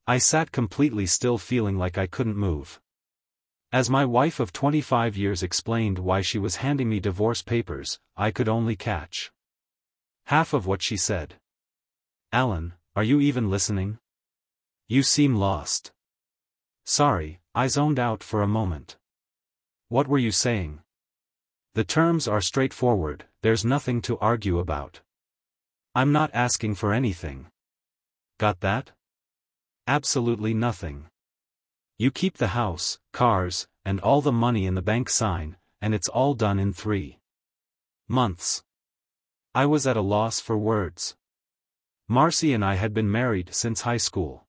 I sat completely still, feeling like I couldn't move. As my wife of 25 years explained why she was handing me divorce papers, I could only catch half of what she said. "Alan, are you even listening? You seem lost." "Sorry," I zoned out for a moment. "What were you saying?" "The terms are straightforward, there's nothing to argue about. I'm not asking for anything." "Got that?" "Absolutely nothing. You keep the house, cars, and all the money in the bank, sign, and it's all done in 3 months. I was at a loss for words. Marcy and I had been married since high school.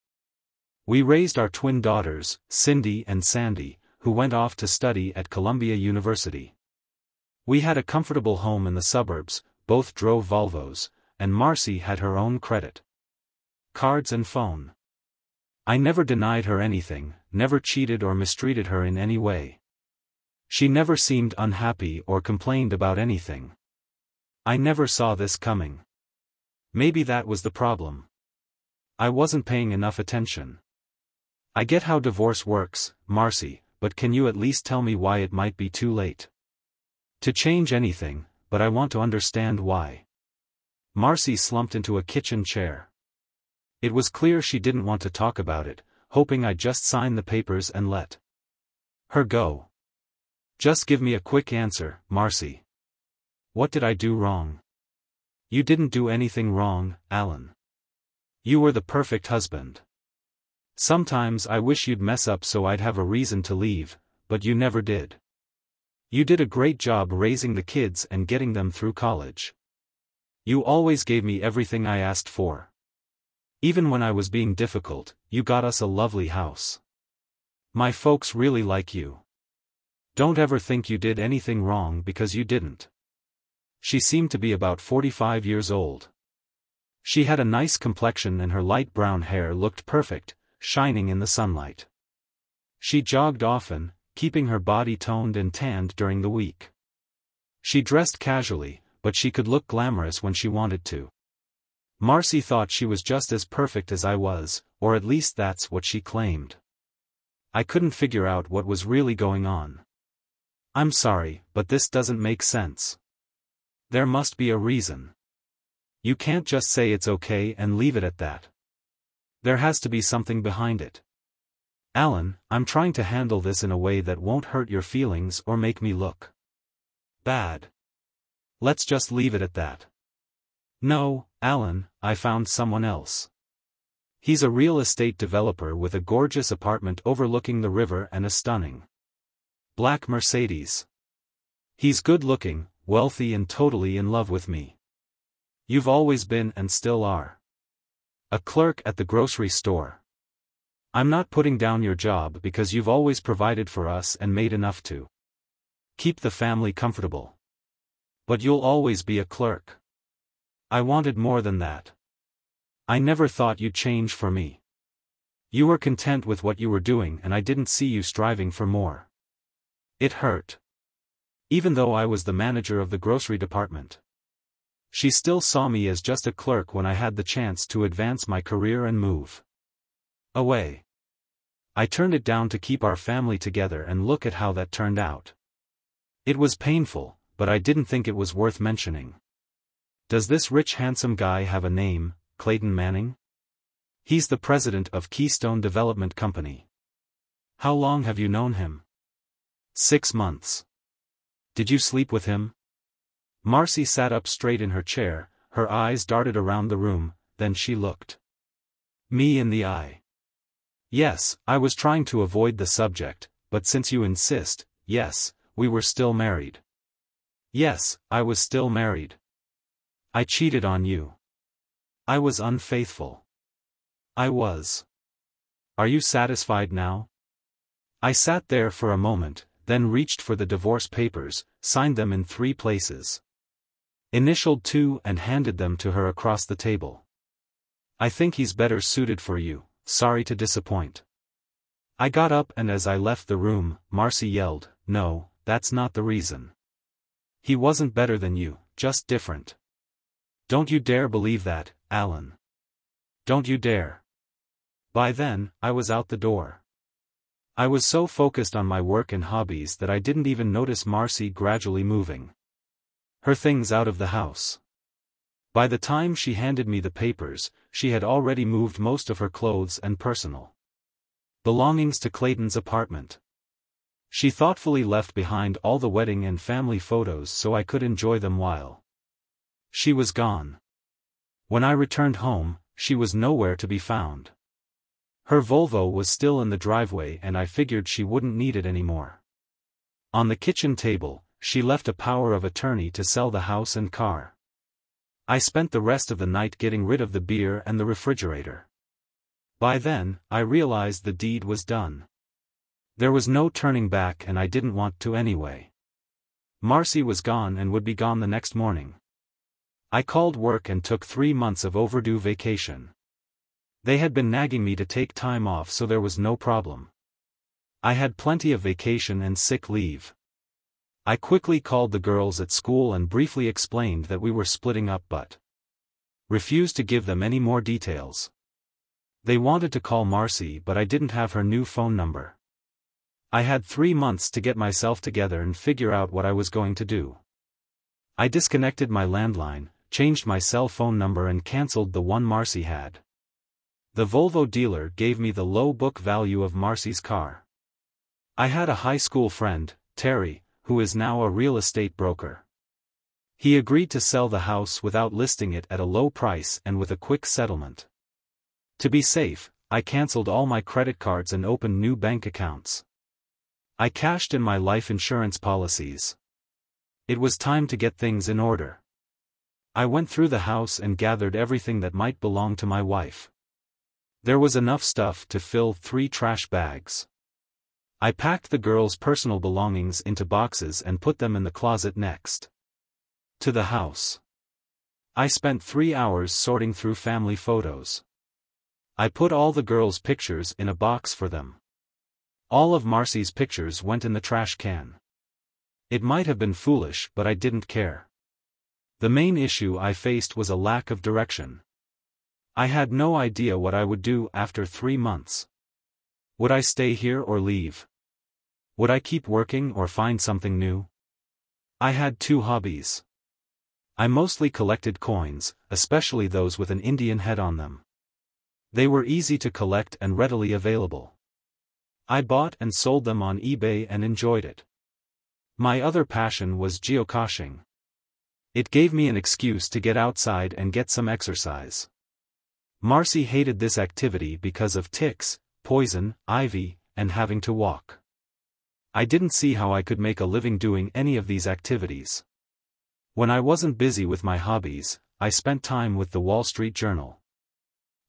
We raised our twin daughters, Cindy and Sandy, who went off to study at Columbia University. We had a comfortable home in the suburbs, both drove Volvos, and Marcy had her own credit cards and phone. I never denied her anything, never cheated or mistreated her in any way. She never seemed unhappy or complained about anything. I never saw this coming. Maybe that was the problem. I wasn't paying enough attention. I get how divorce works, Marcy, but can you at least tell me why it might be too late to change anything, but I want to understand why. Marcy slumped into a kitchen chair. It was clear she didn't want to talk about it, hoping I'd just sign the papers and let her go. Just give me a quick answer, Marcy. What did I do wrong? You didn't do anything wrong, Alan. You were the perfect husband. Sometimes I wish you'd mess up so I'd have a reason to leave, but you never did. You did a great job raising the kids and getting them through college. You always gave me everything I asked for. Even when I was being difficult, you got us a lovely house. My folks really like you. Don't ever think you did anything wrong, because you didn't." She seemed to be about 45 years old. She had a nice complexion and her light brown hair looked perfect, shining in the sunlight. She jogged often, keeping her body toned and tanned during the week. She dressed casually, but she could look glamorous when she wanted to. Marcy thought she was just as perfect as I was, or at least that's what she claimed. I couldn't figure out what was really going on. "I'm sorry, but this doesn't make sense. There must be a reason. You can't just say it's okay and leave it at that. There has to be something behind it. Alan, I'm trying to handle this in a way that won't hurt your feelings or make me look bad. Let's just leave it at that." "No, Alan, I found someone else. He's a real estate developer with a gorgeous apartment overlooking the river and a stunning black Mercedes. He's good-looking, wealthy and totally in love with me. You've always been and still are a clerk at the grocery store. I'm not putting down your job because you've always provided for us and made enough to keep the family comfortable. But you'll always be a clerk. I wanted more than that. I never thought you'd change for me. You were content with what you were doing and I didn't see you striving for more. It hurt. Even though I was the manager of the grocery department. She still saw me as just a clerk when I had the chance to advance my career and move away. I turned it down to keep our family together and look at how that turned out. It was painful, but I didn't think it was worth mentioning. Does this rich handsome guy have a name, Clayton Manning? He's the president of Keystone Development Company. How long have you known him? 6 months. Did you sleep with him? Marcy sat up straight in her chair, her eyes darted around the room, then she looked me in the eye. Yes, I was trying to avoid the subject, but since you insist, yes, we were still married. Yes, I was still married. I cheated on you. I was unfaithful. I was. Are you satisfied now? I sat there for a moment, then reached for the divorce papers, signed them in 3 places. Initialed 2 and handed them to her across the table. I think he's better suited for you, sorry to disappoint. I got up and as I left the room, Marcy yelled, "No, that's not the reason. He wasn't better than you, just different. Don't you dare believe that, Alan. Don't you dare." By then, I was out the door. I was so focused on my work and hobbies that I didn't even notice Marcy gradually moving her things out of the house. By the time she handed me the papers, she had already moved most of her clothes and personal belongings to Clayton's apartment. She thoughtfully left behind all the wedding and family photos so I could enjoy them while she was gone. When I returned home, she was nowhere to be found. Her Volvo was still in the driveway and I figured she wouldn't need it anymore. On the kitchen table, she left a power of attorney to sell the house and car. I spent the rest of the night getting rid of the beer and the refrigerator. By then, I realized the deed was done. There was no turning back and I didn't want to anyway. Marcy was gone and would be gone the next morning. I called work and took 3 months of overdue vacation. They had been nagging me to take time off, so there was no problem. I had plenty of vacation and sick leave. I quickly called the girls at school and briefly explained that we were splitting up but refused to give them any more details. They wanted to call Marcy but I didn't have her new phone number. I had 3 months to get myself together and figure out what I was going to do. I disconnected my landline, changed my cell phone number and cancelled the one Marcy had. The Volvo dealer gave me the low book value of Marcy's car. I had a high school friend, Terry, who is now a real estate broker. He agreed to sell the house without listing it at a low price and with a quick settlement. To be safe, I cancelled all my credit cards and opened new bank accounts. I cashed in my life insurance policies. It was time to get things in order. I went through the house and gathered everything that might belong to my wife. There was enough stuff to fill 3 trash bags. I packed the girls' personal belongings into boxes and put them in the closet next to the house. I spent 3 hours sorting through family photos. I put all the girls' pictures in a box for them. All of Marcy's pictures went in the trash can. It might have been foolish, but I didn't care. The main issue I faced was a lack of direction. I had no idea what I would do after 3 months. Would I stay here or leave? Would I keep working or find something new? I had 2 hobbies. I mostly collected coins, especially those with an Indian head on them. They were easy to collect and readily available. I bought and sold them on eBay and enjoyed it. My other passion was geocaching. It gave me an excuse to get outside and get some exercise. Marcy hated this activity because of ticks, poison, ivy, and having to walk. I didn't see how I could make a living doing any of these activities. When I wasn't busy with my hobbies, I spent time with the Wall Street Journal.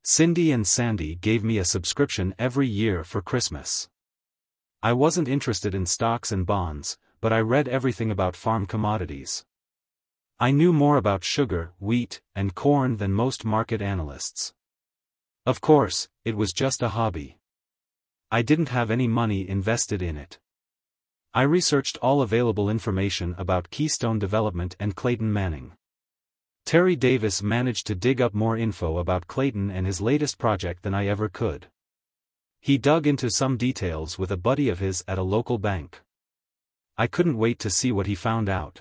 Cindy and Sandy gave me a subscription every year for Christmas. I wasn't interested in stocks and bonds, but I read everything about farm commodities. I knew more about sugar, wheat, and corn than most market analysts. Of course, it was just a hobby. I didn't have any money invested in it. I researched all available information about Keystone Development and Clayton Manning. Terry Davis managed to dig up more info about Clayton and his latest project than I ever could. He dug into some details with a buddy of his at a local bank. I couldn't wait to see what he found out.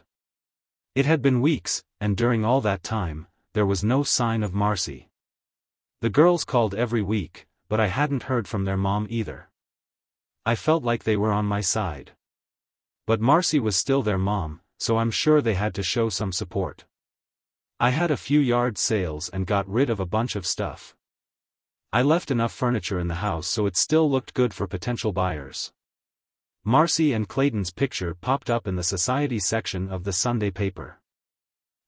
It had been weeks, and during all that time, there was no sign of Marcy. The girls called every week, but I hadn't heard from their mom either. I felt like they were on my side. But Marcy was still their mom, so I'm sure they had to show some support. I had a few yard sales and got rid of a bunch of stuff. I left enough furniture in the house so it still looked good for potential buyers. Marcy and Clayton's picture popped up in the society section of the Sunday paper.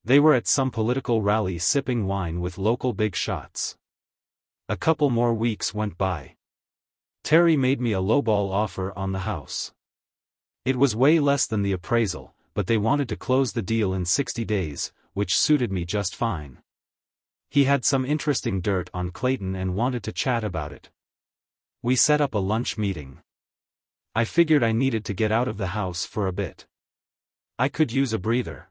They were at some political rally sipping wine with local big shots. A couple more weeks went by. Terry made me a lowball offer on the house. It was way less than the appraisal, but they wanted to close the deal in 60 days, which suited me just fine. He had some interesting dirt on Clayton and wanted to chat about it. We set up a lunch meeting. I figured I needed to get out of the house for a bit. I could use a breather.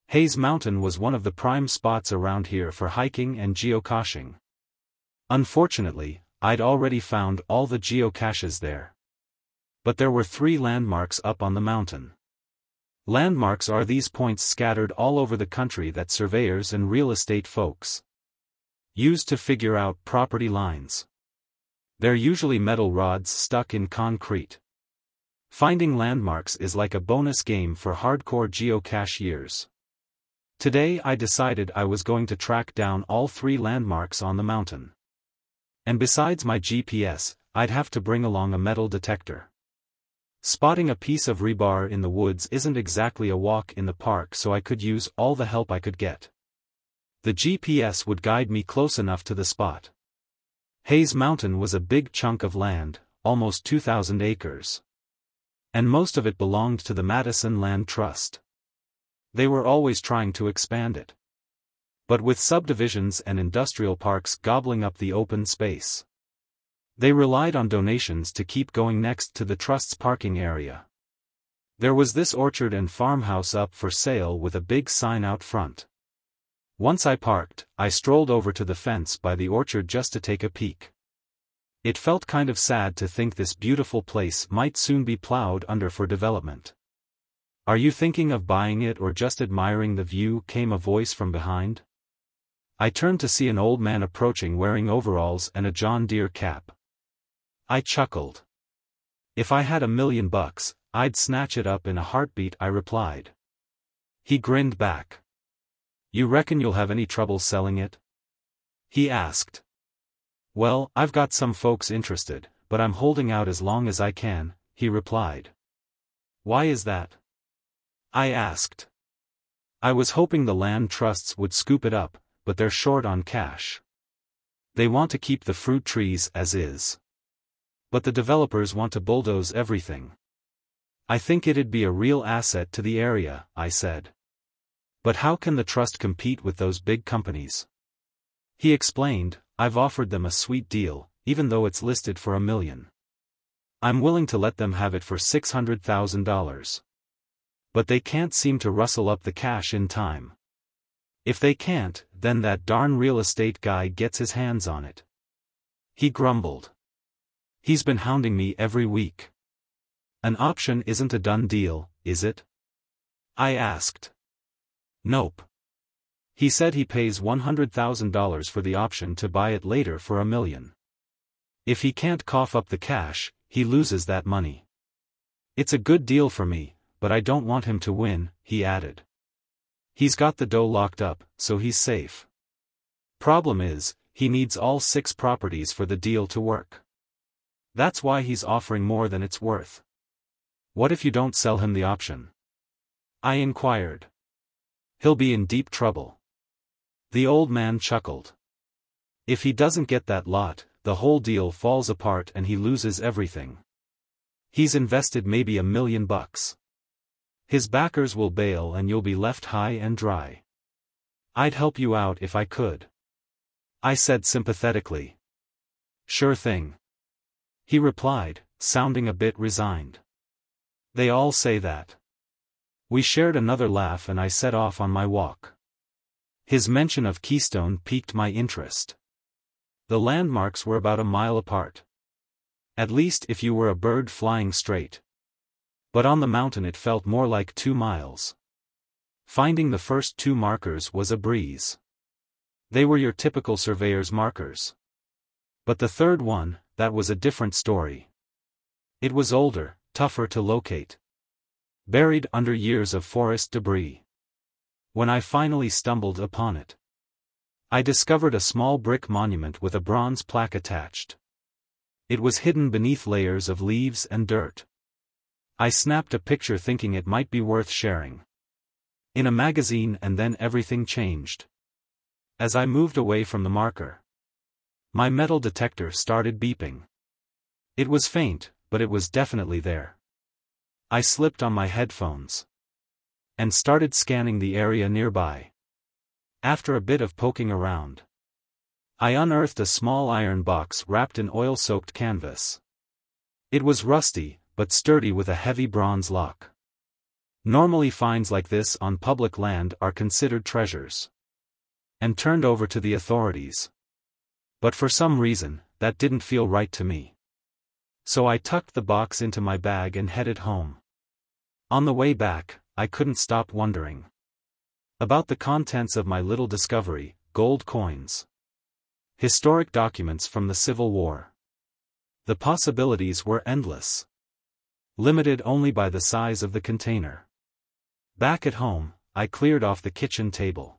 Hayes Mountain was one of the prime spots around here for hiking and geocaching. Unfortunately, I'd already found all the geocaches there. But there were 3 landmarks up on the mountain. Landmarks are these points scattered all over the country that surveyors and real estate folks use to figure out property lines. They're usually metal rods stuck in concrete. Finding landmarks is like a bonus game for hardcore geocacheers. Today I decided I was going to track down all 3 landmarks on the mountain. And besides my GPS, I'd have to bring along a metal detector. Spotting a piece of rebar in the woods isn't exactly a walk in the park, so I could use all the help I could get. The GPS would guide me close enough to the spot. Hayes Mountain was a big chunk of land, almost 2,000 acres. And most of it belonged to the Madison Land Trust. They were always trying to expand it. But with subdivisions and industrial parks gobbling up the open space, they relied on donations to keep going. Next to the trust's parking area, there was this orchard and farmhouse up for sale with a big sign out front. Once I parked, I strolled over to the fence by the orchard just to take a peek. It felt kind of sad to think this beautiful place might soon be plowed under for development. "Are you thinking of buying it or just admiring the view?" came a voice from behind. I turned to see an old man approaching wearing overalls and a John Deere cap. I chuckled. "If I had $1,000,000, I'd snatch it up in a heartbeat," I replied. He grinned back. "You reckon you'll have any trouble selling it?" he asked. "Well, I've got some folks interested, but I'm holding out as long as I can," he replied. "Why is that?" I asked. "I was hoping the land trusts would scoop it up, but they're short on cash. They want to keep the fruit trees as is. But the developers want to bulldoze everything. I think it'd be a real asset to the area," I said. "But how can the trust compete with those big companies?" He explained, "I've offered them a sweet deal, even though it's listed for $1 million. I'm willing to let them have it for $600,000. But they can't seem to rustle up the cash in time. If they can't, then that darn real estate guy gets his hands on it." He grumbled. "He's been hounding me every week." "An option isn't a done deal, is it?" I asked. "Nope. He said he pays $100,000 for the option to buy it later for $1 million. If he can't cough up the cash, he loses that money. It's a good deal for me, but I don't want him to win," he added. "He's got the dough locked up, so he's safe. Problem is, he needs all 6 properties for the deal to work. That's why he's offering more than it's worth." "What if you don't sell him the option?" I inquired. "He'll be in deep trouble." The old man chuckled. "If he doesn't get that lot, the whole deal falls apart and he loses everything. He's invested maybe $1 million. His backers will bail and you'll be left high and dry. I'd help you out if I could," I said sympathetically. "Sure thing," he replied, sounding a bit resigned. "They all say that." We shared another laugh and I set off on my walk. His mention of Keystone piqued my interest. The landmarks were about a mile apart. At least if you were a bird flying straight. But on the mountain it felt more like 2 miles. Finding the first 2 markers was a breeze. They were your typical surveyor's markers. But the third one, that was a different story. It was older, tougher to locate. Buried under years of forest debris. When I finally stumbled upon it, I discovered a small brick monument with a bronze plaque attached. It was hidden beneath layers of leaves and dirt. I snapped a picture thinking it might be worth sharing in a magazine, and then everything changed. As I moved away from the marker, my metal detector started beeping. It was faint, but it was definitely there. I slipped on my headphones and started scanning the area nearby. After a bit of poking around, I unearthed a small iron box wrapped in oil-soaked canvas. It was rusty, but sturdy with a heavy bronze lock. Normally finds like this on public land are considered treasures and turned over to the authorities. But for some reason, that didn't feel right to me. So I tucked the box into my bag and headed home. On the way back, I couldn't stop wondering about the contents of my little discovery: gold coins, historic documents from the Civil War. The possibilities were endless, limited only by the size of the container. Back at home, I cleared off the kitchen table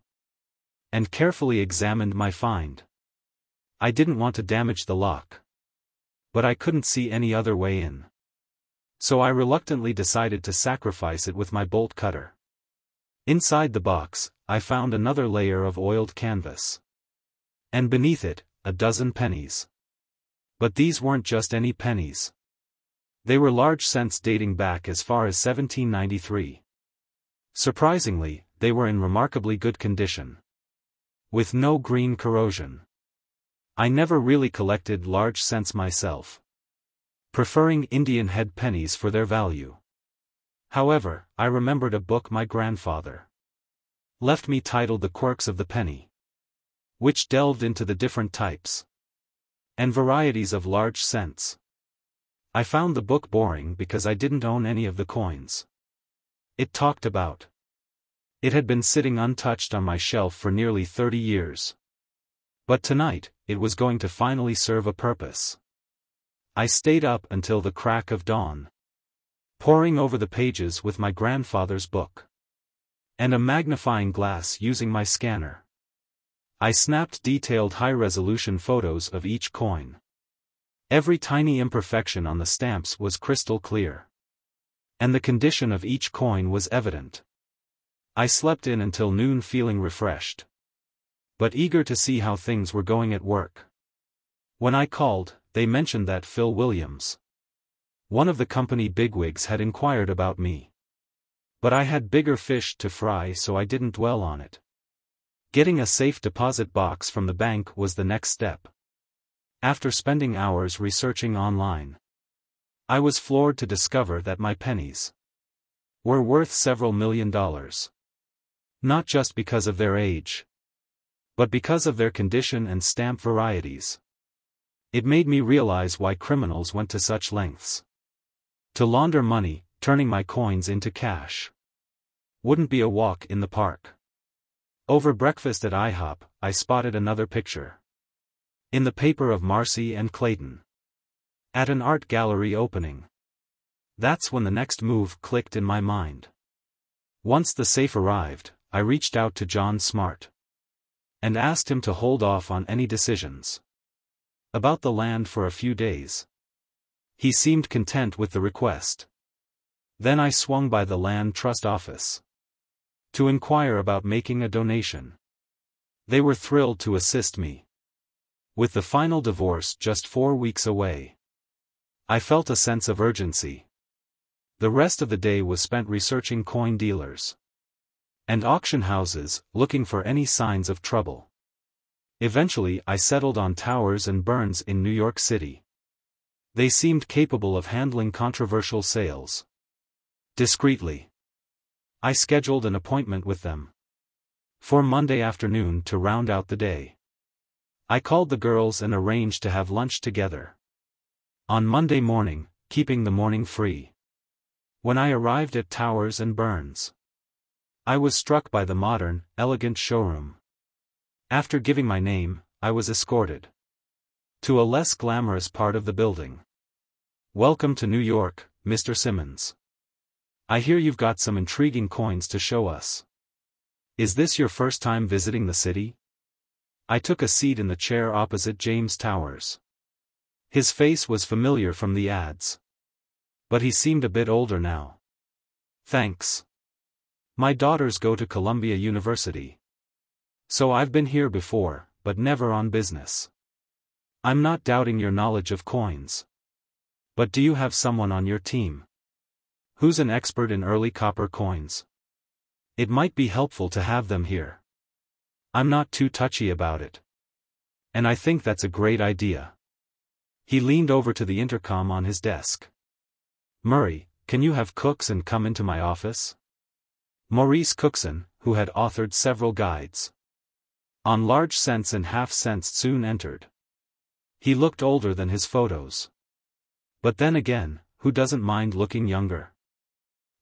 and carefully examined my find. I didn't want to damage the lock, but I couldn't see any other way in. So I reluctantly decided to sacrifice it with my bolt cutter. Inside the box, I found another layer of oiled canvas. And beneath it, a dozen pennies. But these weren't just any pennies. They were large cents dating back as far as 1793. Surprisingly, they were in remarkably good condition, with no green corrosion. I never really collected large cents myself, preferring Indian head pennies for their value. However, I remembered a book my grandfather left me titled The Quirks of the Penny, which delved into the different types and varieties of large cents. I found the book boring because I didn't own any of the coins it talked about. It had been sitting untouched on my shelf for nearly 30 years. But tonight, it was going to finally serve a purpose. I stayed up until the crack of dawn, poring over the pages with my grandfather's book and a magnifying glass using my scanner. I snapped detailed high-resolution photos of each coin. Every tiny imperfection on the stamps was crystal clear, and the condition of each coin was evident. I slept in until noon feeling refreshed, but eager to see how things were going at work. When I called, they mentioned that Phil Williams, one of the company bigwigs, had inquired about me. But I had bigger fish to fry, so I didn't dwell on it. Getting a safe deposit box from the bank was the next step. After spending hours researching online, I was floored to discover that my pennies were worth several $1,000,000. Not just because of their age, but because of their condition and stamp varieties. It made me realize why criminals went to such lengths to launder money. Turning my coins into cash wouldn't be a walk in the park. Over breakfast at IHOP, I spotted another picture in the paper of Marcy and Clayton at an art gallery opening. That's when the next move clicked in my mind. Once the safe arrived, I reached out to John Smart and asked him to hold off on any decisions about the land for a few days. He seemed content with the request. Then I swung by the Land Trust office to inquire about making a donation. They were thrilled to assist me. With the final divorce just 4 weeks away, I felt a sense of urgency. The rest of the day was spent researching coin dealers and auction houses, looking for any signs of trouble. Eventually I settled on Towers and Burns in New York City. They seemed capable of handling controversial sales discreetly. I scheduled an appointment with them for Monday afternoon to round out the day. I called the girls and arranged to have lunch together on Monday morning, keeping the morning free. When I arrived at Towers and Burns, I was struck by the modern, elegant showroom. After giving my name, I was escorted to a less glamorous part of the building. "Welcome to New York, Mr. Simmons. I hear you've got some intriguing coins to show us. Is this your first time visiting the city?" I took a seat in the chair opposite James Towers. His face was familiar from the ads, but he seemed a bit older now. "Thanks. My daughters go to Columbia University. So I've been here before, but never on business. I'm not doubting your knowledge of coins. But do you have someone on your team who's an expert in early copper coins? It might be helpful to have them here. I'm not too touchy about it. And I think that's a great idea." He leaned over to the intercom on his desk. "Murray, can you have Cookson come into my office?" Maurice Cookson, who had authored several guides on large cents and half cents, soon entered. He looked older than his photos. But then again, who doesn't mind looking younger?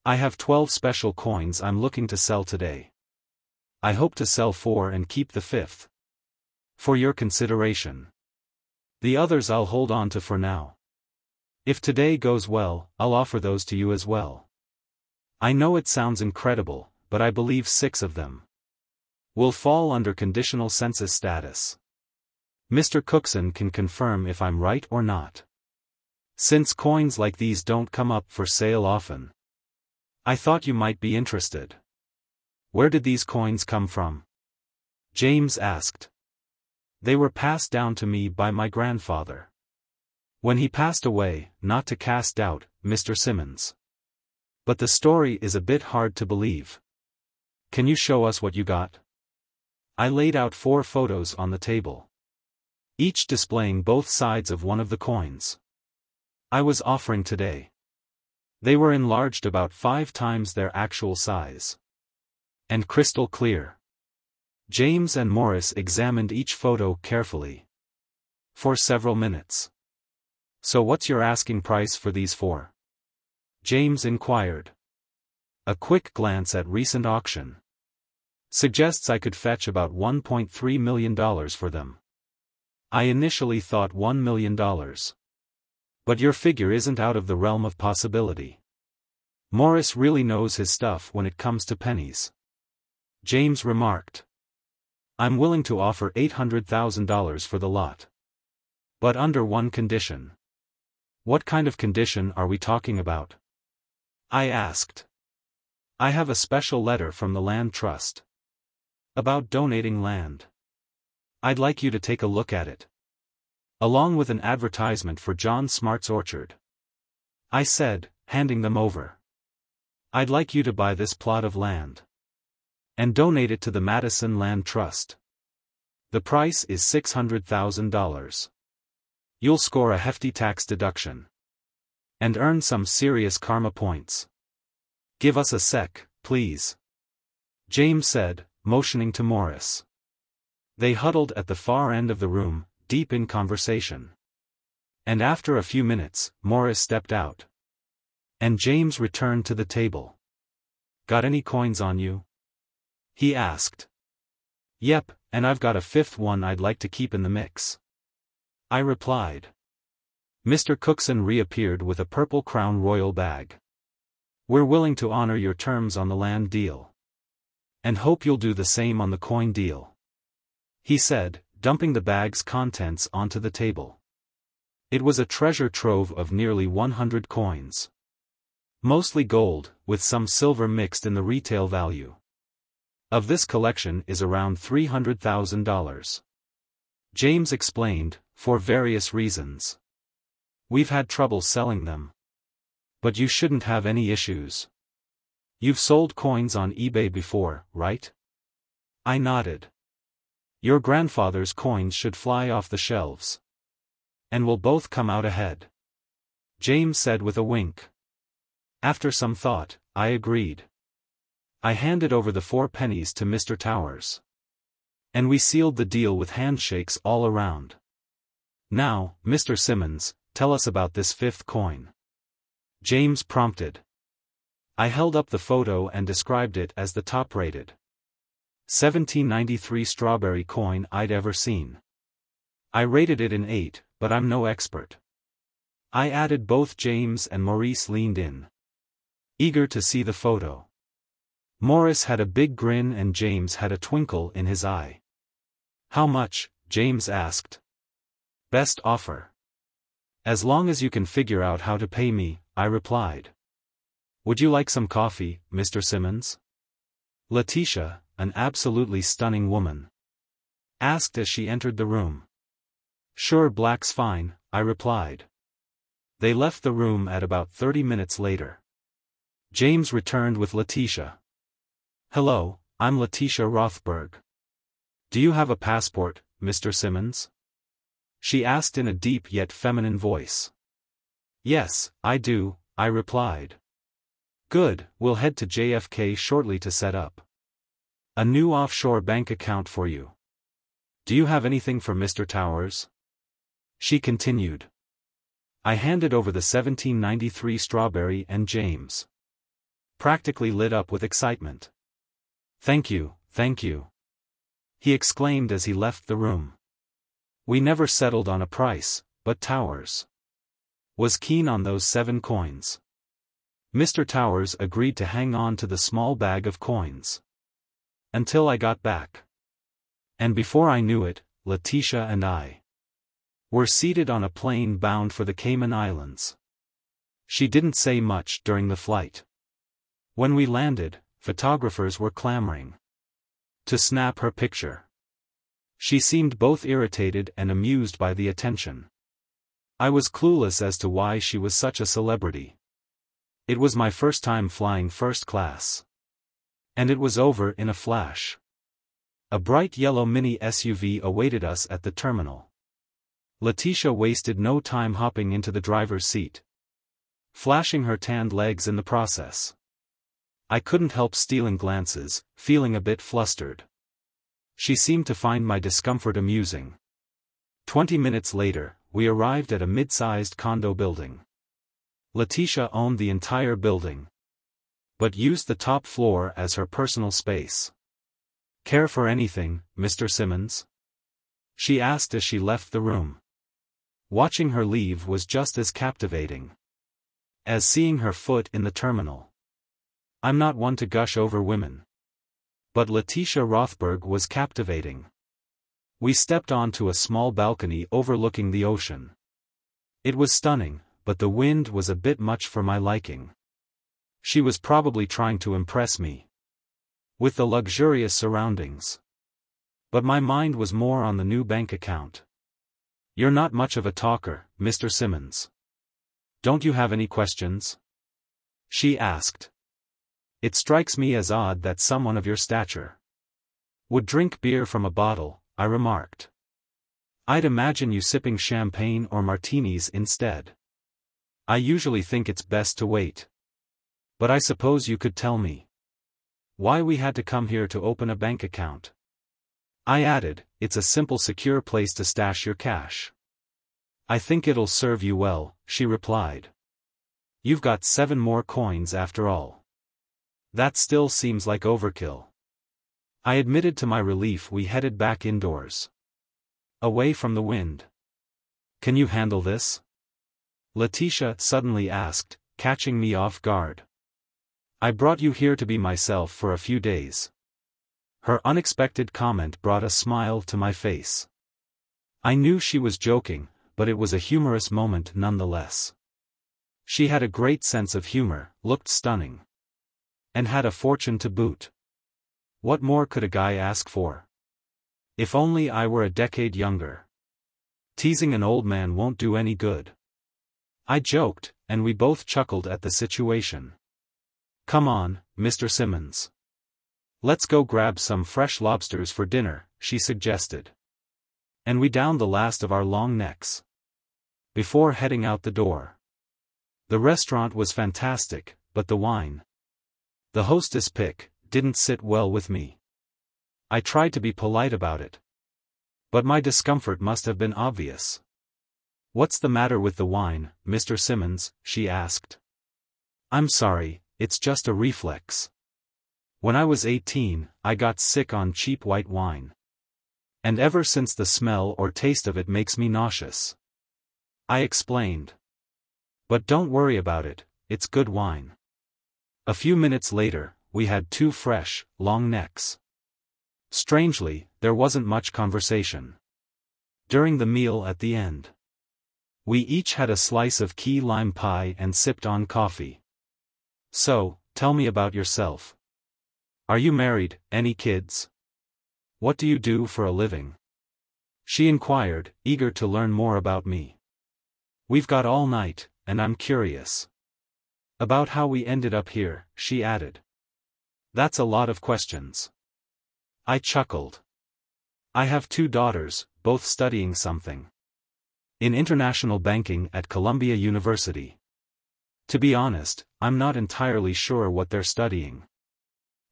I have 12 special coins I'm looking to sell today. I hope to sell 4 and keep the 5th. For your consideration. The others I'll hold on to for now. If today goes well, I'll offer those to you as well. I know it sounds incredible, but I believe 6 of them will fall under conditional census status. Mr. Cookson can confirm if I'm right or not. Since coins like these don't come up for sale often, I thought you might be interested. Where did these coins come from? James asked. They were passed down to me by my grandfather. When he passed away, not to cast doubt, Mr. Simmons. But the story is a bit hard to believe. Can you show us what you got? I laid out 4 photos on the table, each displaying both sides of one of the coins I was offering today. They were enlarged about 5 times their actual size. And crystal clear. James and Morris examined each photo carefully for several minutes. So what's your asking price for these 4? James inquired. A quick glance at recent auction suggests I could fetch about $1.3 million for them. I initially thought $1 million. But your figure isn't out of the realm of possibility. Morris really knows his stuff when it comes to pennies. James remarked. I'm willing to offer $800,000 for the lot. But under one condition. What kind of condition are we talking about? I asked. I have a special letter from the Land Trust about donating land. I'd like you to take a look at it, along with an advertisement for John Smart's orchard. I said, handing them over. I'd like you to buy this plot of land and donate it to the Madison Land Trust. The price is $600,000. You'll score a hefty tax deduction and earn some serious karma points. Give us a sec, please, James said, motioning to Morris. They huddled at the far end of the room, deep in conversation. And after a few minutes, Morris stepped out. And James returned to the table. Got any coins on you? He asked. Yep, and I've got a 5th one I'd like to keep in the mix, I replied. Mr. Cookson reappeared with a Purple Crown Royal bag. We're willing to honor your terms on the land deal. And hope you'll do the same on the coin deal, he said, dumping the bag's contents onto the table. It was a treasure trove of nearly 100 coins. Mostly gold, with some silver mixed in the retail value of this collection is around $300,000. James explained, for various reasons. We've had trouble selling them. But you shouldn't have any issues. You've sold coins on eBay before, right? I nodded. Your grandfather's coins should fly off the shelves. And we'll both come out ahead, James said with a wink. After some thought, I agreed. I handed over the 4 pennies to Mr. Towers. And we sealed the deal with handshakes all around. Now, Mr. Simmons, tell us about this 5th coin, James prompted. I held up the photo and described it as the top-rated 1793 strawberry coin I'd ever seen. I rated it an 8, but I'm no expert, I added. Both James and Maurice leaned in, eager to see the photo. Morris had a big grin and James had a twinkle in his eye. How much? James asked. Best offer. As long as you can figure out how to pay me, I replied. Would you like some coffee, Mr. Simmons? Letitia, an absolutely stunning woman, asked as she entered the room. Sure, black's fine, I replied. They left the room at about 30 minutes later. James returned with Letitia. Hello, I'm Letitia Rothberg. Do you have a passport, Mr. Simmons? She asked in a deep yet feminine voice. Yes, I do, I replied. Good, we'll head to JFK shortly to set up a new offshore bank account for you. Do you have anything for Mr. Towers? She continued. I handed over the 1793 Strawberry and James practically lit up with excitement. Thank you, he exclaimed as he left the room. We never settled on a price, but Towers was keen on those 7 coins. Mr. Towers agreed to hang on to the small bag of coins until I got back. And before I knew it, Letitia and I were seated on a plane bound for the Cayman Islands. She didn't say much during the flight. When we landed, photographers were clamoring to snap her picture. She seemed both irritated and amused by the attention. I was clueless as to why she was such a celebrity. It was my first time flying first class. And it was over in a flash. A bright yellow mini SUV awaited us at the terminal. Letitia wasted no time hopping into the driver's seat, flashing her tanned legs in the process. I couldn't help stealing glances, feeling a bit flustered. She seemed to find my discomfort amusing. 20 minutes later, we arrived at a mid-sized condo building. Letitia owned the entire building, but used the top floor as her personal space. Care for anything, Mr. Simmons? She asked as she left the room. Watching her leave was just as captivating as seeing her foot in the terminal. I'm not one to gush over women, but Letitia Rothberg was captivating. We stepped onto a small balcony overlooking the ocean. It was stunning, but the wind was a bit much for my liking. She was probably trying to impress me with the luxurious surroundings. But my mind was more on the new bank account. You're not much of a talker, Mr. Simmons. Don't you have any questions? She asked. It strikes me as odd that someone of your stature would drink beer from a bottle, I remarked. I'd imagine you sipping champagne or martinis instead. I usually think it's best to wait. But I suppose you could tell me why we had to come here to open a bank account. I added, it's a simple secure place to stash your cash. I think it'll serve you well, she replied. You've got 7 more coins after all. That still seems like overkill. I admitted to my relief. We headed back indoors, away from the wind. Can you handle this? Letitia suddenly asked, catching me off guard. I brought you here to be myself for a few days. Her unexpected comment brought a smile to my face. I knew she was joking, but it was a humorous moment nonetheless. She had a great sense of humor, looked stunning, and had a fortune to boot. What more could a guy ask for? If only I were a decade younger. Teasing an old man won't do any good. I joked, and we both chuckled at the situation. Come on, Mr. Simmons. Let's go grab some fresh lobsters for dinner, she suggested. And we downed the last of our long necks before heading out the door. The restaurant was fantastic, but the wine, the hostess pick, didn't sit well with me. I tried to be polite about it, but my discomfort must have been obvious. What's the matter with the wine, Mr. Simmons? She asked. I'm sorry, it's just a reflex. When I was 18, I got sick on cheap white wine. And ever since the smell or taste of it makes me nauseous. I explained. But don't worry about it, it's good wine. A few minutes later, we had 2 fresh, long necks. Strangely, there wasn't much conversation during the meal at the end. We each had a slice of key lime pie and sipped on coffee. So, tell me about yourself. Are you married, any kids? What do you do for a living? She inquired, eager to learn more about me. We've got all night, and I'm curious about how we ended up here, she added. That's a lot of questions. I chuckled. I have 2 daughters, both studying something in international banking at Columbia University. To be honest, I'm not entirely sure what they're studying.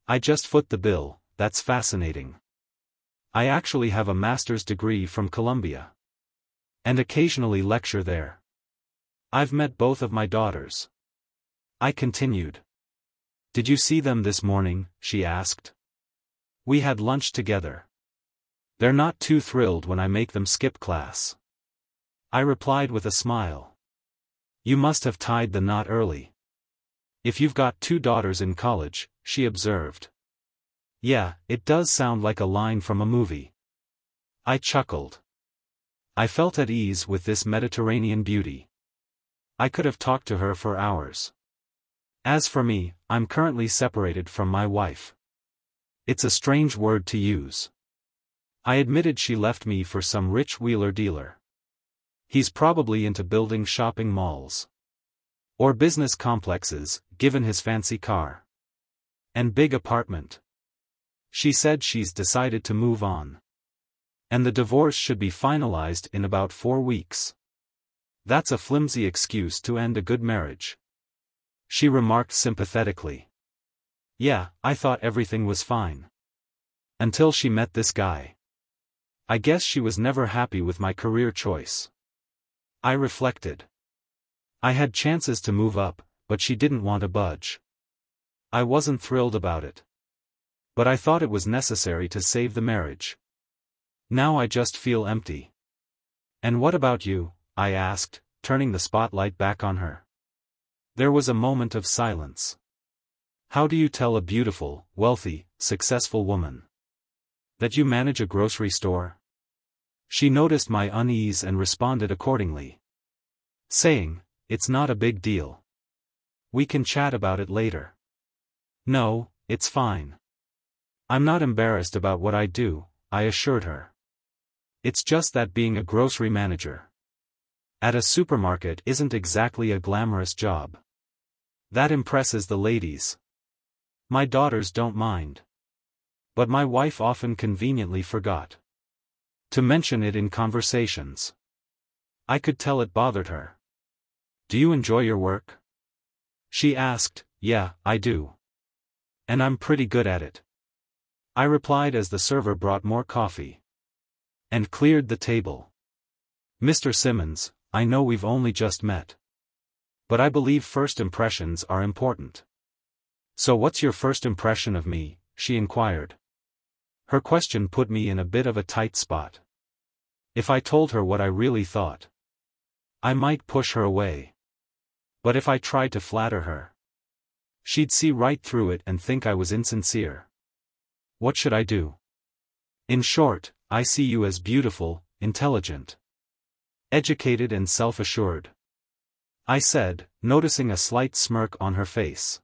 I just foot the bill. That's fascinating. I actually have a master's degree from Columbia. And occasionally lecture there. I've met both of my daughters. I continued. Did you see them this morning? She asked. We had lunch together. They're not too thrilled when I make them skip class. I replied with a smile. You must have tied the knot early. If you've got 2 daughters in college, she observed. Yeah, it does sound like a line from a movie. I chuckled. I felt at ease with this Mediterranean beauty. I could have talked to her for hours. As for me, I'm currently separated from my wife. It's a strange word to use. I admitted she left me for some rich wheeler-dealer. He's probably into building shopping malls. Or business complexes, given his fancy car. And big apartment. She said she's decided to move on. And the divorce should be finalized in about 4 weeks. That's a flimsy excuse to end a good marriage. She remarked sympathetically. Yeah, I thought everything was fine. Until she met this guy. I guess she was never happy with my career choice. I reflected. I had chances to move up, but she didn't want to budge. I wasn't thrilled about it. But I thought it was necessary to save the marriage. Now I just feel empty. And what about you? I asked, turning the spotlight back on her. There was a moment of silence. How do you tell a beautiful, wealthy, successful woman that you manage a grocery store? She noticed my unease and responded accordingly, saying, It's not a big deal. We can chat about it later. No, it's fine. I'm not embarrassed about what I do, I assured her. It's just that being a grocery manager at a supermarket isn't exactly a glamorous job. That impresses the ladies. My daughters don't mind. But my wife often conveniently forgot to mention it in conversations. I could tell it bothered her. Do you enjoy your work? She asked. Yeah, I do. And I'm pretty good at it. I replied as the server brought more coffee and cleared the table. Mr. Simmons, I know we've only just met. But I believe first impressions are important. So what's your first impression of me? She inquired. Her question put me in a bit of a tight spot. If I told her what I really thought, I might push her away. But if I tried to flatter her, she'd see right through it and think I was insincere. What should I do? In short, I see you as beautiful, intelligent, educated and self-assured, I said, noticing a slight smirk on her face,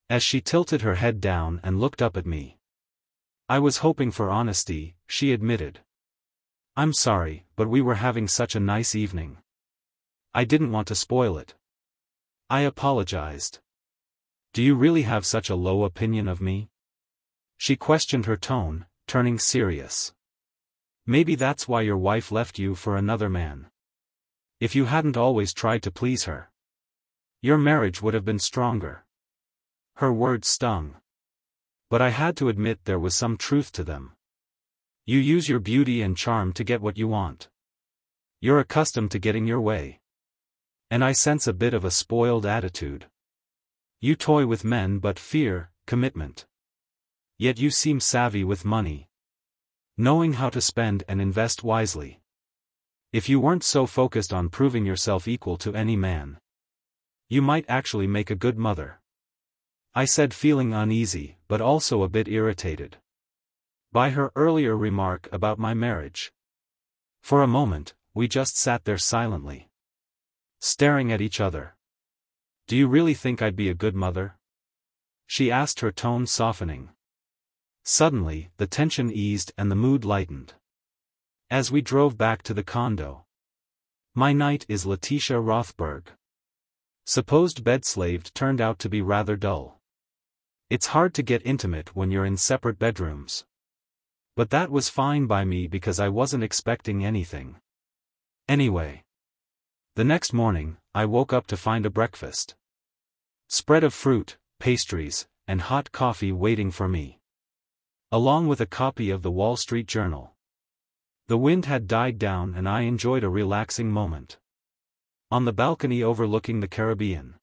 as she tilted her head down and looked up at me. I was hoping for honesty, she admitted. I'm sorry, but we were having such a nice evening. I didn't want to spoil it. I apologized. Do you really have such a low opinion of me? She questioned, her tone turning serious. Maybe that's why your wife left you for another man. If you hadn't always tried to please her, your marriage would have been stronger. Her words stung. But I had to admit there was some truth to them. You use your beauty and charm to get what you want. You're accustomed to getting your way. And I sense a bit of a spoiled attitude. You toy with men but fear commitment. Yet you seem savvy with money, knowing how to spend and invest wisely. If you weren't so focused on proving yourself equal to any man, you might actually make a good mother. I said, feeling uneasy, but also a bit irritated by her earlier remark about my marriage. For a moment, we just sat there silently, staring at each other. Do you really think I'd be a good mother? She asked, her tone softening. Suddenly, the tension eased and the mood lightened. As we drove back to the condo. My knight is Letitia Rothberg. Supposed bedslaved turned out to be rather dull. It's hard to get intimate when you're in separate bedrooms. But that was fine by me because I wasn't expecting anything. Anyway. The next morning, I woke up to find a breakfast spread of fruit, pastries, and hot coffee waiting for me, along with a copy of the Wall Street Journal. The wind had died down and I enjoyed a relaxing moment on the balcony overlooking the Caribbean.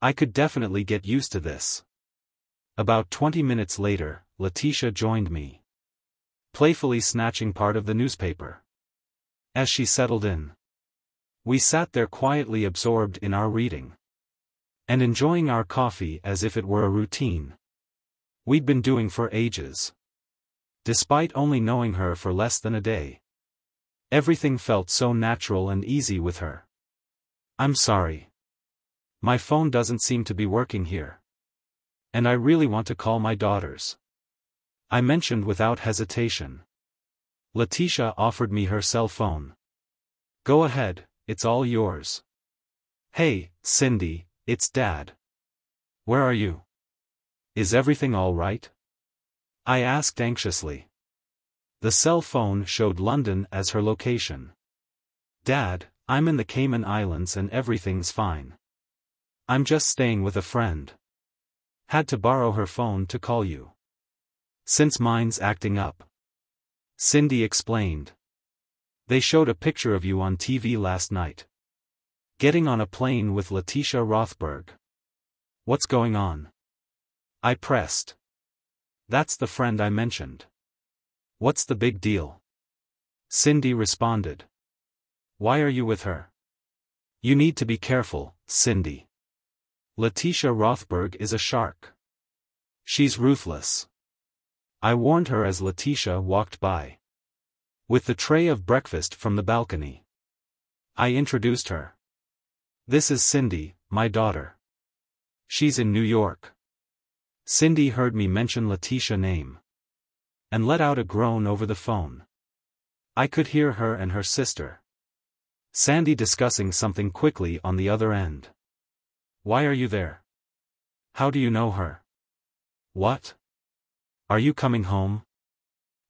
I could definitely get used to this. About 20 minutes later, Letitia joined me, playfully snatching part of the newspaper. As she settled in, we sat there quietly absorbed in our reading and enjoying our coffee as if it were a routine we'd been doing for ages. Despite only knowing her for less than a day, everything felt so natural and easy with her. I'm sorry. My phone doesn't seem to be working here. And I really want to call my daughters, I mentioned without hesitation. Letitia offered me her cell phone. Go ahead, it's all yours. Hey, Cindy, it's Dad. Where are you? Is everything all right? I asked anxiously. The cell phone showed London as her location. Dad, I'm in the Cayman Islands and everything's fine. I'm just staying with a friend. Had to borrow her phone to call you, since mine's acting up. Cindy explained. They showed a picture of you on TV last night, getting on a plane with Letitia Rothberg. What's going on? I pressed. That's the friend I mentioned. What's the big deal? Cindy responded. Why are you with her? You need to be careful, Cindy. Letitia Rothberg is a shark. She's ruthless. I warned her as Letitia walked by with the tray of breakfast from the balcony. I introduced her. This is Cindy, my daughter. She's in New York. Cindy heard me mention Letitia's name and let out a groan over the phone. I could hear her and her sister, Sandy, discussing something quickly on the other end. Why are you there? How do you know her? What? Are you coming home?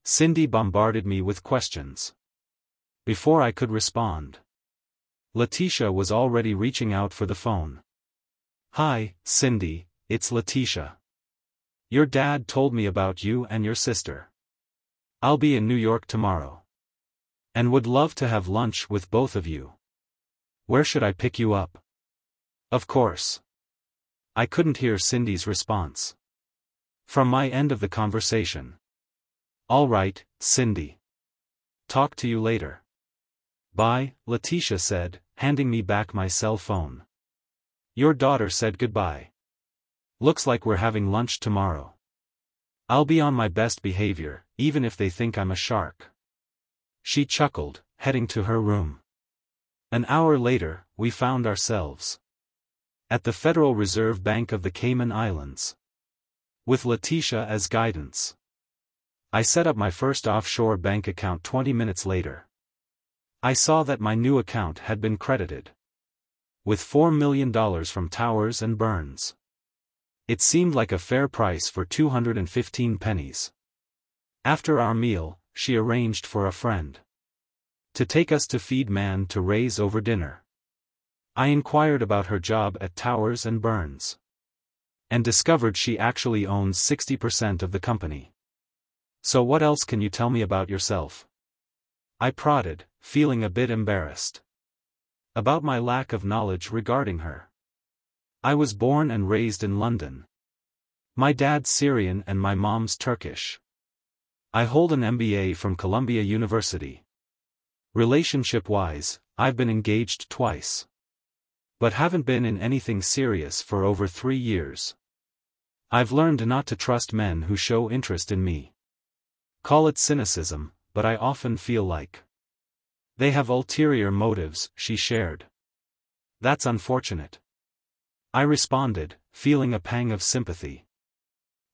Cindy bombarded me with questions. Before I could respond, Letitia was already reaching out for the phone. Hi, Cindy, it's Letitia. Your dad told me about you and your sister. I'll be in New York tomorrow, and would love to have lunch with both of you. Where should I pick you up? Of course. I couldn't hear Cindy's response from my end of the conversation. All right, Cindy. Talk to you later. Bye, Letitia said, handing me back my cell phone. Your daughter said goodbye. Looks like we're having lunch tomorrow. I'll be on my best behavior, even if they think I'm a shark. She chuckled, heading to her room. An hour later, we found ourselves at the Federal Reserve Bank of the Cayman Islands, with Letitia as guidance. I set up my first offshore bank account 20 minutes later. I saw that my new account had been credited with $4 million from Towers and Burns. It seemed like a fair price for 215 pennies. After our meal, she arranged for a friend to take us to feed man to raise over dinner. I inquired about her job at Towers and Burns, and discovered she actually owns 60% of the company. So what else can you tell me about yourself? I prodded, feeling a bit embarrassed about my lack of knowledge regarding her. I was born and raised in London. My dad's Syrian and my mom's Turkish. I hold an MBA from Columbia University. Relationship-wise, I've been engaged twice, but haven't been in anything serious for over 3 years. I've learned not to trust men who show interest in me. Call it cynicism, but I often feel like they have ulterior motives, she shared. That's unfortunate. I responded, feeling a pang of sympathy.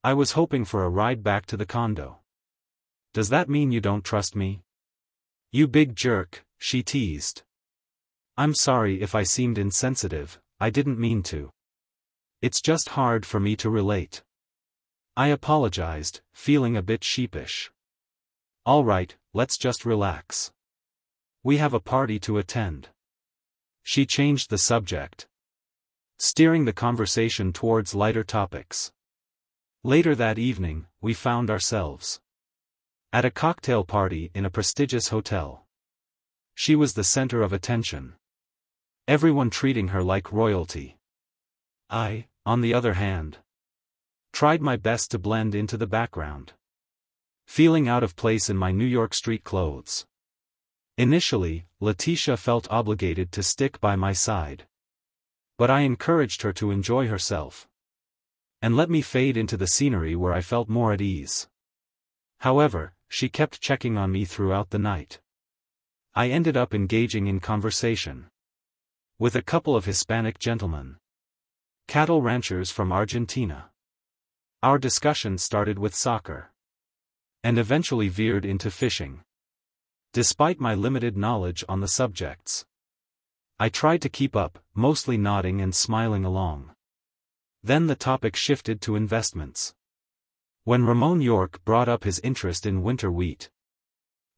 I was hoping for a ride back to the condo. Does that mean you don't trust me? You big jerk, she teased. I'm sorry if I seemed insensitive, I didn't mean to. It's just hard for me to relate. I apologized, feeling a bit sheepish. All right, let's just relax. We have a party to attend. She changed the subject, steering the conversation towards lighter topics. Later that evening, we found ourselves At a cocktail party in a prestigious hotel. She was the center of attention. Everyone treating her like royalty. I, on the other hand, tried my best to blend into the background, feeling out of place in my New York street clothes. Initially, Letitia felt obligated to stick by my side. But I encouraged her to enjoy herself and let me fade into the scenery where I felt more at ease. However, she kept checking on me throughout the night. I ended up engaging in conversation with a couple of Hispanic gentlemen, cattle ranchers from Argentina. Our discussion started with soccer and eventually veered into fishing. Despite my limited knowledge on the subjects, I tried to keep up, mostly nodding and smiling along. Then the topic shifted to investments. When Ramon York brought up his interest in winter wheat,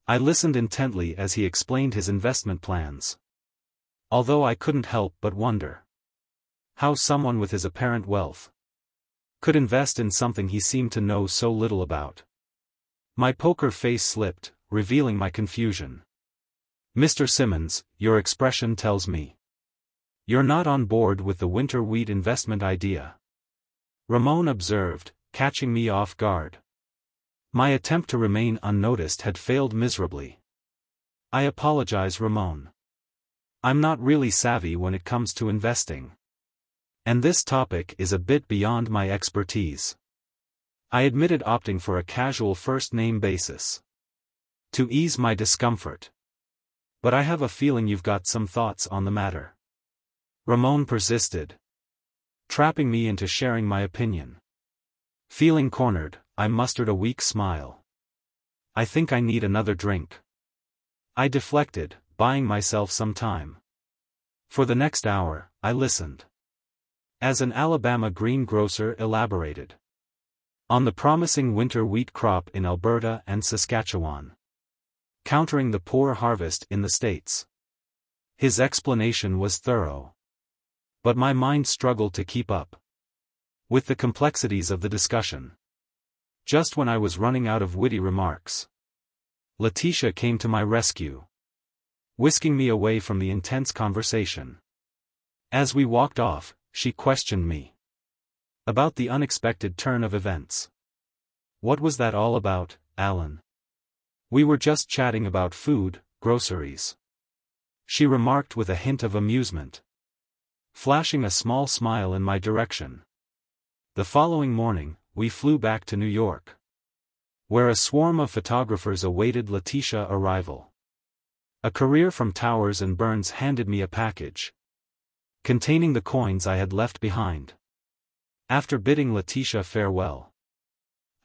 I listened intently as he explained his investment plans. Although I couldn't help but wonder how someone with his apparent wealth could invest in something he seemed to know so little about. My poker face slipped, revealing my confusion. "Mr. Simmons, your expression tells me you're not on board with the winter wheat investment idea," Ramon observed, catching me off guard. My attempt to remain unnoticed had failed miserably. "I apologize, Ramon. I'm not really savvy when it comes to investing. And this topic is a bit beyond my expertise." I admitted, opting for a casual first-name basis to ease my discomfort. "But I have a feeling you've got some thoughts on the matter," Ramon persisted, trapping me into sharing my opinion. Feeling cornered, I mustered a weak smile. "I think I need another drink," I deflected, buying myself some time. For the next hour, I listened as an Alabama greengrocer elaborated on the promising winter wheat crop in Alberta and Saskatchewan, countering the poor harvest in the States. His explanation was thorough, but my mind struggled to keep up with the complexities of the discussion. Just when I was running out of witty remarks, Letitia came to my rescue, whisking me away from the intense conversation. As we walked off, she questioned me about the unexpected turn of events. "What was that all about, Alan?" "We were just chatting about food, groceries," she remarked with a hint of amusement, flashing a small smile in my direction. The following morning, we flew back to New York, where a swarm of photographers awaited Letitia's arrival. A courier from Towers and Burns handed me a package containing the coins I had left behind. After bidding Letitia farewell,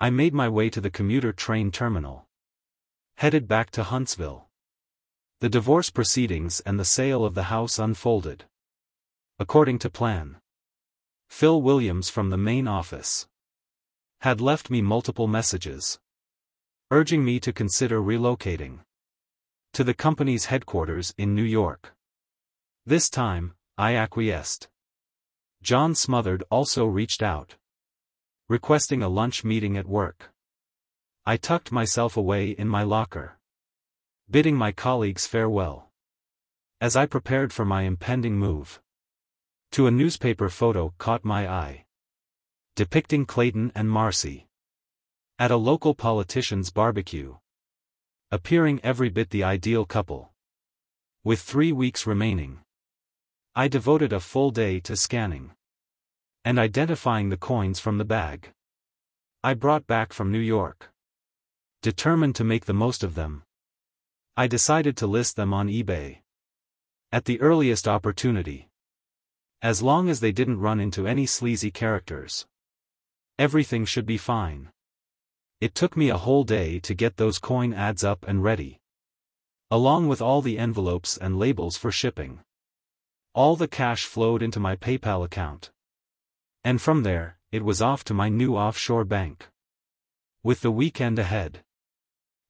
I made my way to the commuter train terminal, headed back to Huntsville. The divorce proceedings and the sale of the house unfolded according to plan. Phil Williams from the main office had left me multiple messages, urging me to consider relocating to the company's headquarters in New York. This time, I acquiesced. John Smothers also reached out, requesting a lunch meeting at work. I tucked myself away in my locker, bidding my colleagues farewell. As I prepared for my impending move, a newspaper photo caught my eye, depicting Clayton and Marcy at a local politician's barbecue, appearing every bit the ideal couple. With 3 weeks remaining, I devoted a full day to scanning and identifying the coins from the bag I brought back from New York. Determined to make the most of them, I decided to list them on eBay at the earliest opportunity, as long as they didn't run into any sleazy characters. Everything should be fine. It took me a whole day to get those coin ads up and ready, along with all the envelopes and labels for shipping. All the cash flowed into my PayPal account, and from there, it was off to my new offshore bank. With the weekend ahead,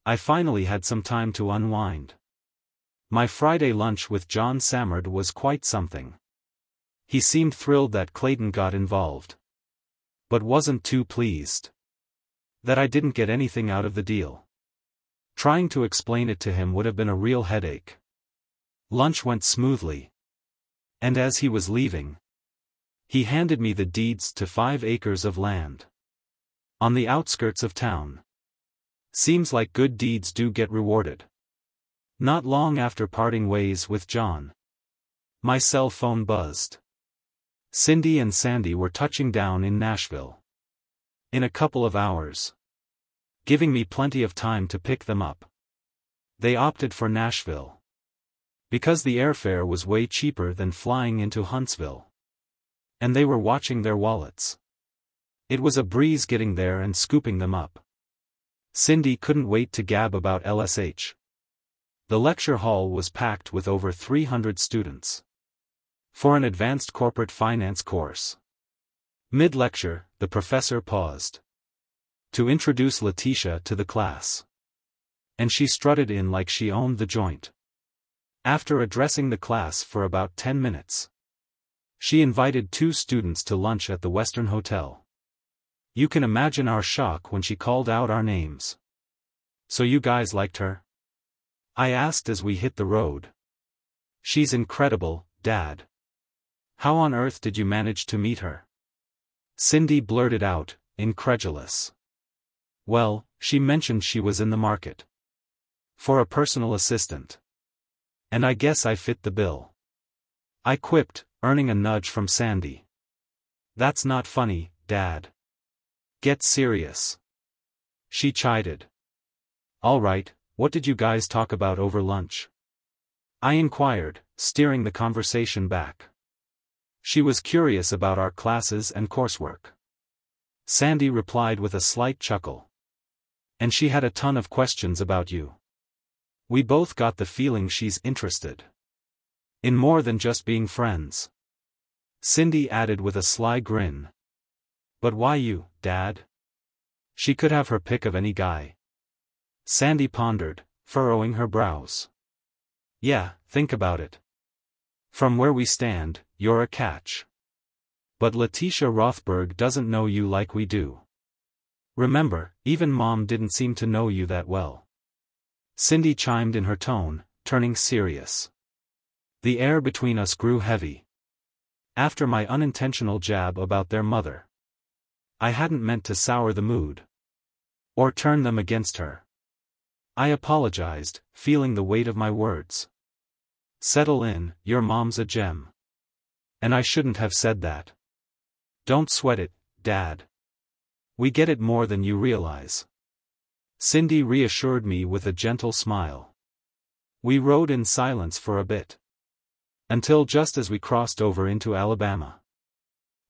I finally had some time to unwind. My Friday lunch with John Samard was quite something. He seemed thrilled that Clayton got involved, but wasn't too pleased that I didn't get anything out of the deal. Trying to explain it to him would have been a real headache. Lunch went smoothly. And as he was leaving, he handed me the deeds to 5 acres of land on the outskirts of town. Seems like good deeds do get rewarded. Not long after parting ways with John, my cell phone buzzed. Cindy and Sandy were touching down in Nashville in a couple of hours, giving me plenty of time to pick them up. They opted for Nashville because the airfare was way cheaper than flying into Huntsville, and they were watching their wallets. It was a breeze getting there and scooping them up. Cindy couldn't wait to gab about LSH. The lecture hall was packed with over 300 students for an advanced corporate finance course. Mid-lecture, the professor paused to introduce Letitia to the class, and she strutted in like she owned the joint. After addressing the class for about 10 minutes, she invited 2 students to lunch at the Western Hotel. You can imagine our shock when she called out our names. "So you guys liked her?" I asked as we hit the road. "She's incredible, Dad. How on earth did you manage to meet her?" Cindy blurted out, incredulous. "Well, she mentioned she was in the market for a personal assistant, and I guess I fit the bill," I quipped, earning a nudge from Sandy. "That's not funny, Dad. Get serious," she chided. "All right, what did you guys talk about over lunch?" I inquired, steering the conversation back. She was curious about our classes and coursework. Sandy replied with a slight chuckle. "And she had a ton of questions about you. We both got the feeling she's interested in more than just being friends," Cindy added with a sly grin. "But why you, Dad? She could have her pick of any guy." Sandy pondered, furrowing her brows. "Yeah, think about it. From where we stand, you're a catch. But Letitia Rothberg doesn't know you like we do. Remember, even Mom didn't seem to know you that well." Cindy chimed in her tone, turning serious. The air between us grew heavy. After my unintentional jab about their mother, I hadn't meant to sour the mood or turn them against her. I apologized, feeling the weight of my words. "Settle in, your mom's a gem. And I shouldn't have said that. Don't sweat it, Dad. We get it more than you realize." Cindy reassured me with a gentle smile. We rode in silence for a bit, until just as we crossed over into Alabama,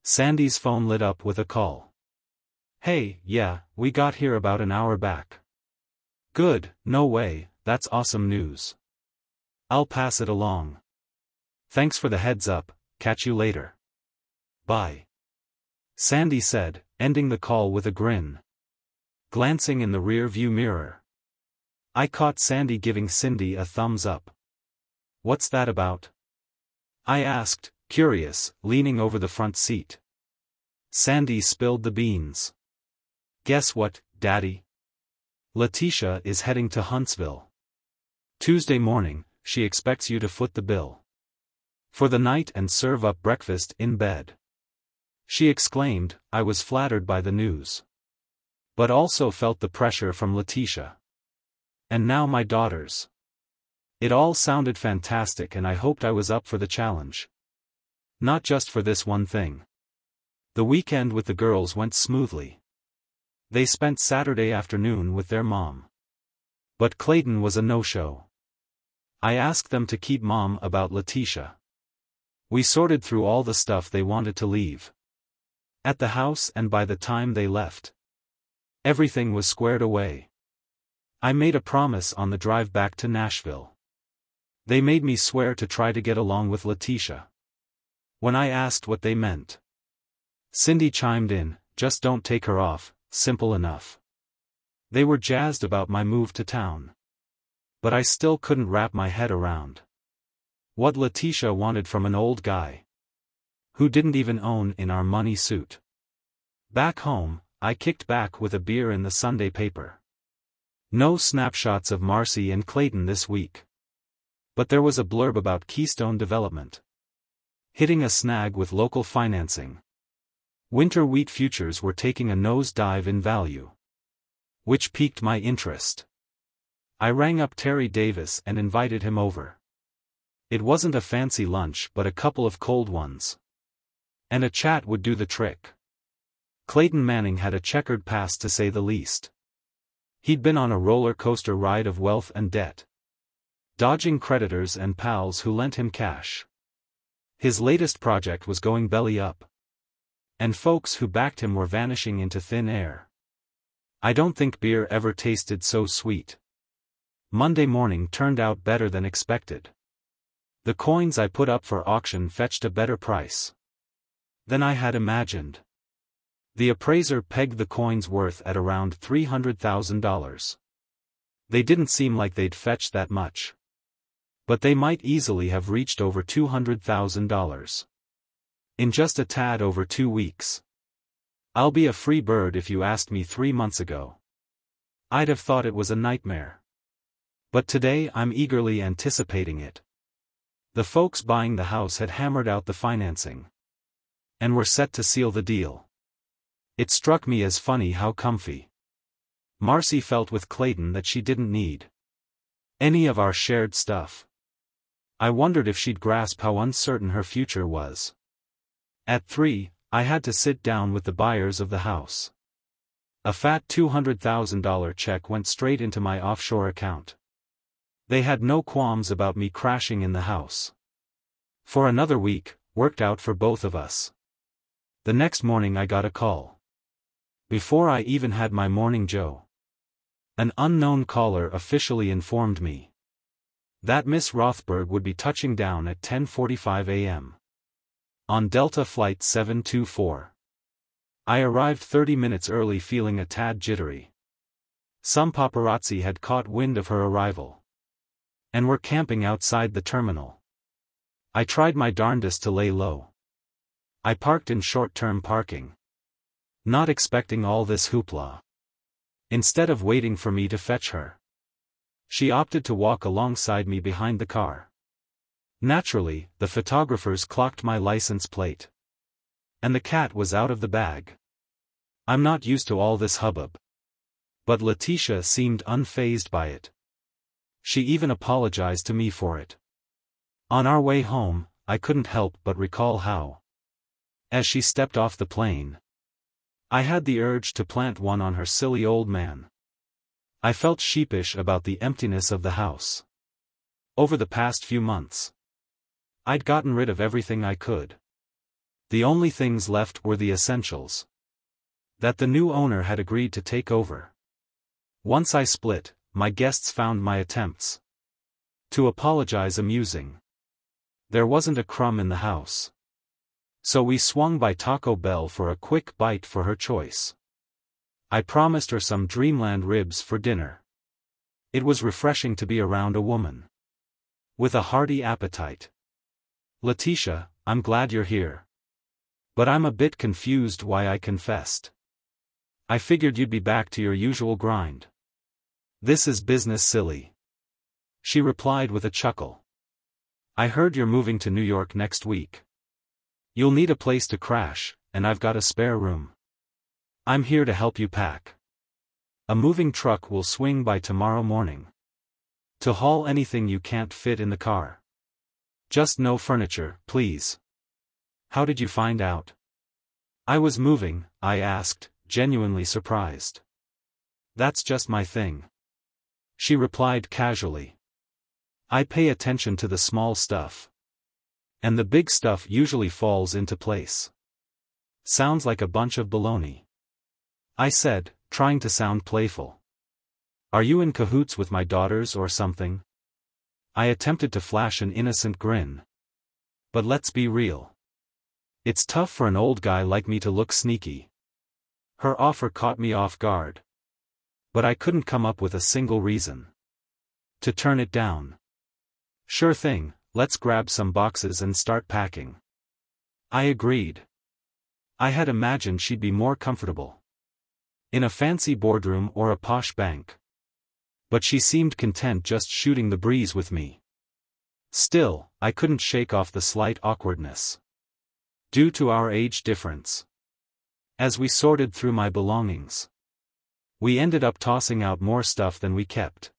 Sandy's phone lit up with a call. "Hey, yeah, we got here about an hour back." "Good, no way, that's awesome news. I'll pass it along. Thanks for the heads up, catch you later. Bye," Sandy said, ending the call with a grin. Glancing in the rear-view mirror, I caught Sandy giving Cindy a thumbs up. "What's that about?" I asked, curious, leaning over the front seat. Sandy spilled the beans. "Guess what, Daddy? Letitia is heading to Huntsville. Tuesday morning, she expects you to foot the bill for the night and serve up breakfast in bed." She exclaimed. I was flattered by the news, but also felt the pressure from Letitia. And now my daughters. It all sounded fantastic and I hoped I was up for the challenge. Not just for this one thing. The weekend with the girls went smoothly. They spent Saturday afternoon with their mom. But Clayton was a no-show. I asked them to keep Mom about Letitia. We sorted through all the stuff they wanted to leave at the house, and by the time they left, everything was squared away. I made a promise on the drive back to Nashville. They made me swear to try to get along with Letitia. When I asked what they meant, Cindy chimed in, "Just don't take her off, simple enough." They were jazzed about my move to town, but I still couldn't wrap my head around what Letitia wanted from an old guy who didn't even own in our money suit. Back home, I kicked back with a beer in the Sunday paper. No snapshots of Marcy and Clayton this week. But there was a blurb about Keystone Development hitting a snag with local financing. Winter wheat futures were taking a nosedive in value, which piqued my interest. I rang up Terry Davis and invited him over. It wasn't a fancy lunch but a couple of cold ones. And a chat would do the trick. Clayton Manning had a checkered past to say the least. He'd been on a roller coaster ride of wealth and debt, dodging creditors and pals who lent him cash. His latest project was going belly up. And folks who backed him were vanishing into thin air. I don't think beer ever tasted so sweet. Monday morning turned out better than expected. The coins I put up for auction fetched a better price than I had imagined. The appraiser pegged the coins' worth at around $300,000. They didn't seem like they'd fetch that much. But they might easily have reached over $200,000. In just a tad over 2 weeks. I'll be a free bird if you asked me 3 months ago. I'd have thought it was a nightmare. But today I'm eagerly anticipating it. The folks buying the house had hammered out the financing and were set to seal the deal. It struck me as funny how comfy Marcy felt with Clayton that she didn't need any of our shared stuff. I wondered if she'd grasp how uncertain her future was. At 3, I had to sit down with the buyers of the house. A fat $200,000 check went straight into my offshore account. They had no qualms about me crashing in the house. For another week, worked out for both of us. The next morning I got a call. Before I even had my morning joe. An unknown caller officially informed me that Miss Rothberg would be touching down at 10:45 a.m. on Delta Flight 724. I arrived 30 minutes early feeling a tad jittery. Some paparazzi had caught wind of her arrival and were camping outside the terminal. I tried my darndest to lay low. I parked in short-term parking, not expecting all this hoopla. Instead of waiting for me to fetch her, she opted to walk alongside me behind the car. Naturally, the photographers clocked my license plate. And the cat was out of the bag. I'm not used to all this hubbub. But Letitia seemed unfazed by it. She even apologized to me for it. On our way home, I couldn't help but recall how, as she stepped off the plane, I had the urge to plant one on her silly old man. I felt sheepish about the emptiness of the house. Over the past few months, I'd gotten rid of everything I could. The only things left were the essentials that the new owner had agreed to take over. Once I split, my guests found my attempts to apologize amusing. There wasn't a crumb in the house. So we swung by Taco Bell for a quick bite for her choice. I promised her some Dreamland ribs for dinner. It was refreshing to be around a woman with a hearty appetite. Letitia, I'm glad you're here. But I'm a bit confused why I confessed. I figured you'd be back to your usual grind. This is business, silly. She replied with a chuckle. I heard you're moving to New York next week. You'll need a place to crash, and I've got a spare room. I'm here to help you pack. A moving truck will swing by tomorrow morning to haul anything you can't fit in the car. Just no furniture, please. How did you find out I was moving? I asked, genuinely surprised. That's just my thing, she replied casually. I pay attention to the small stuff. And the big stuff usually falls into place. Sounds like a bunch of baloney, I said, trying to sound playful. Are you in cahoots with my daughters or something? I attempted to flash an innocent grin. But let's be real. It's tough for an old guy like me to look sneaky. Her offer caught me off guard. But I couldn't come up with a single reason to turn it down. Sure thing, let's grab some boxes and start packing. I agreed. I had imagined she'd be more comfortable in a fancy boardroom or a posh bank. But she seemed content just shooting the breeze with me. Still, I couldn't shake off the slight awkwardness due to our age difference. As we sorted through my belongings, we ended up tossing out more stuff than we kept.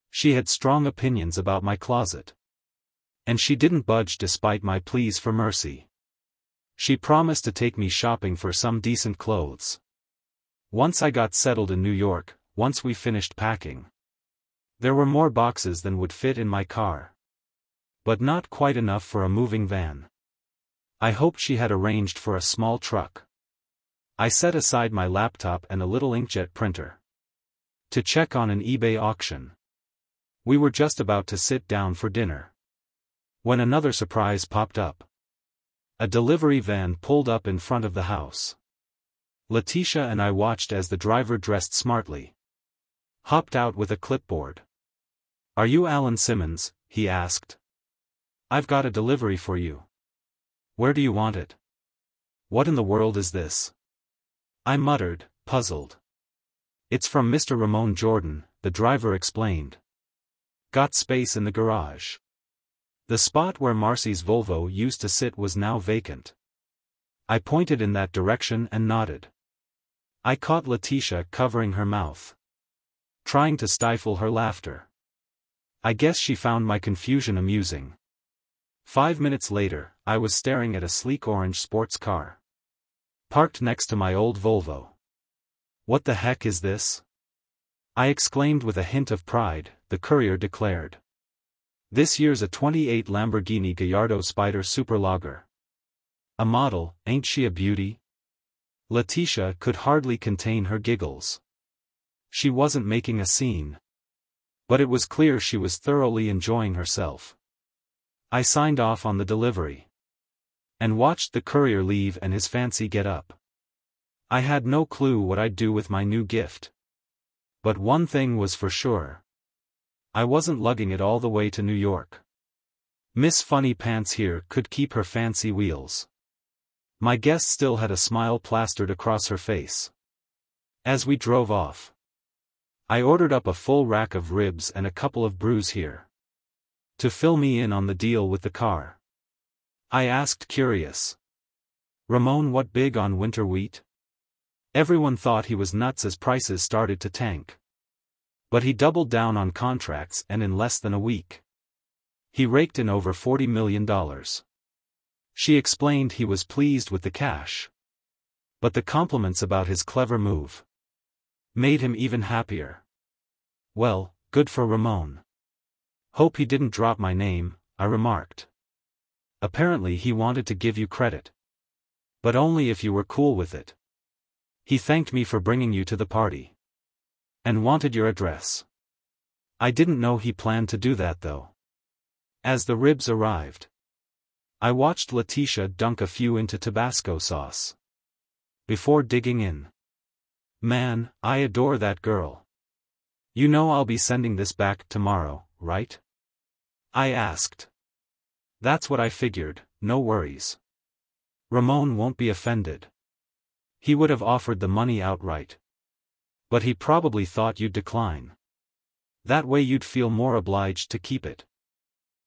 She had strong opinions about my closet, and she didn't budge despite my pleas for mercy. She promised to take me shopping for some decent clothes once I got settled in New York. Once we finished packing, there were more boxes than would fit in my car, but not quite enough for a moving van. I hoped she had arranged for a small truck. I set aside my laptop and a little inkjet printer to check on an eBay auction. We were just about to sit down for dinner when another surprise popped up. A delivery van pulled up in front of the house. Letitia and I watched as the driver, dressed smartly, hopped out with a clipboard. "Are you Alan Simmons?" he asked. "I've got a delivery for you." "Where do you want it?" "What in the world is this?" I muttered, puzzled. "It's from Mr. Ramon Jordan," the driver explained. "Got space in the garage." The spot where Marcy's Volvo used to sit was now vacant. I pointed in that direction and nodded. I caught Letitia covering her mouth, trying to stifle her laughter. I guess she found my confusion amusing. 5 minutes later, I was staring at a sleek orange sports car parked next to my old Volvo. "What the heck is this?" I exclaimed with a hint of pride, the courier declared. "This year's a '28 Lamborghini Gallardo Spider Superlager. A model, ain't she a beauty?" Letitia could hardly contain her giggles. She wasn't making a scene, but it was clear she was thoroughly enjoying herself. I signed off on the delivery and watched the courier leave and his fancy get up. I had no clue what I'd do with my new gift, but one thing was for sure. I wasn't lugging it all the way to New York. Miss Funny Pants here could keep her fancy wheels. My guest still had a smile plastered across her face. As we drove off, I ordered up a full rack of ribs and a couple of brews here to fill me in on the deal with the car. I asked, curious. "Ramon, what big on winter wheat?" Everyone thought he was nuts as prices started to tank. But he doubled down on contracts, and in less than a week, he raked in over $40 million. She explained he was pleased with the cash, but the compliments about his clever move made him even happier. "Well, good for Ramon. Hope he didn't drop my name," I remarked. "Apparently he wanted to give you credit, but only if you were cool with it. He thanked me for bringing you to the party and wanted your address." I didn't know he planned to do that though. As the ribs arrived, I watched Letitia dunk a few into Tabasco sauce before digging in. "Man, I adore that girl. You know I'll be sending this back tomorrow, right?" I asked. "That's what I figured, no worries. Ramon won't be offended. He would have offered the money outright. But he probably thought you'd decline. That way you'd feel more obliged to keep it.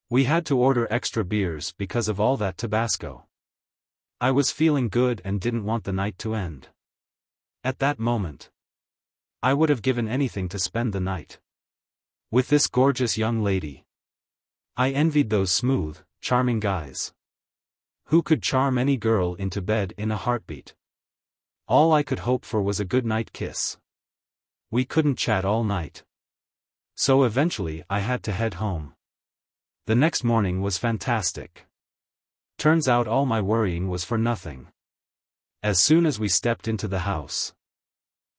We had to order extra beers because of all that Tabasco." I was feeling good and didn't want the night to end. At that moment, I would have given anything to spend the night with this gorgeous young lady. I envied those smooth, charming guys who could charm any girl into bed in a heartbeat. All I could hope for was a good night kiss. We couldn't chat all night, so eventually I had to head home. The next morning was fantastic. Turns out all my worrying was for nothing. As soon as we stepped into the house,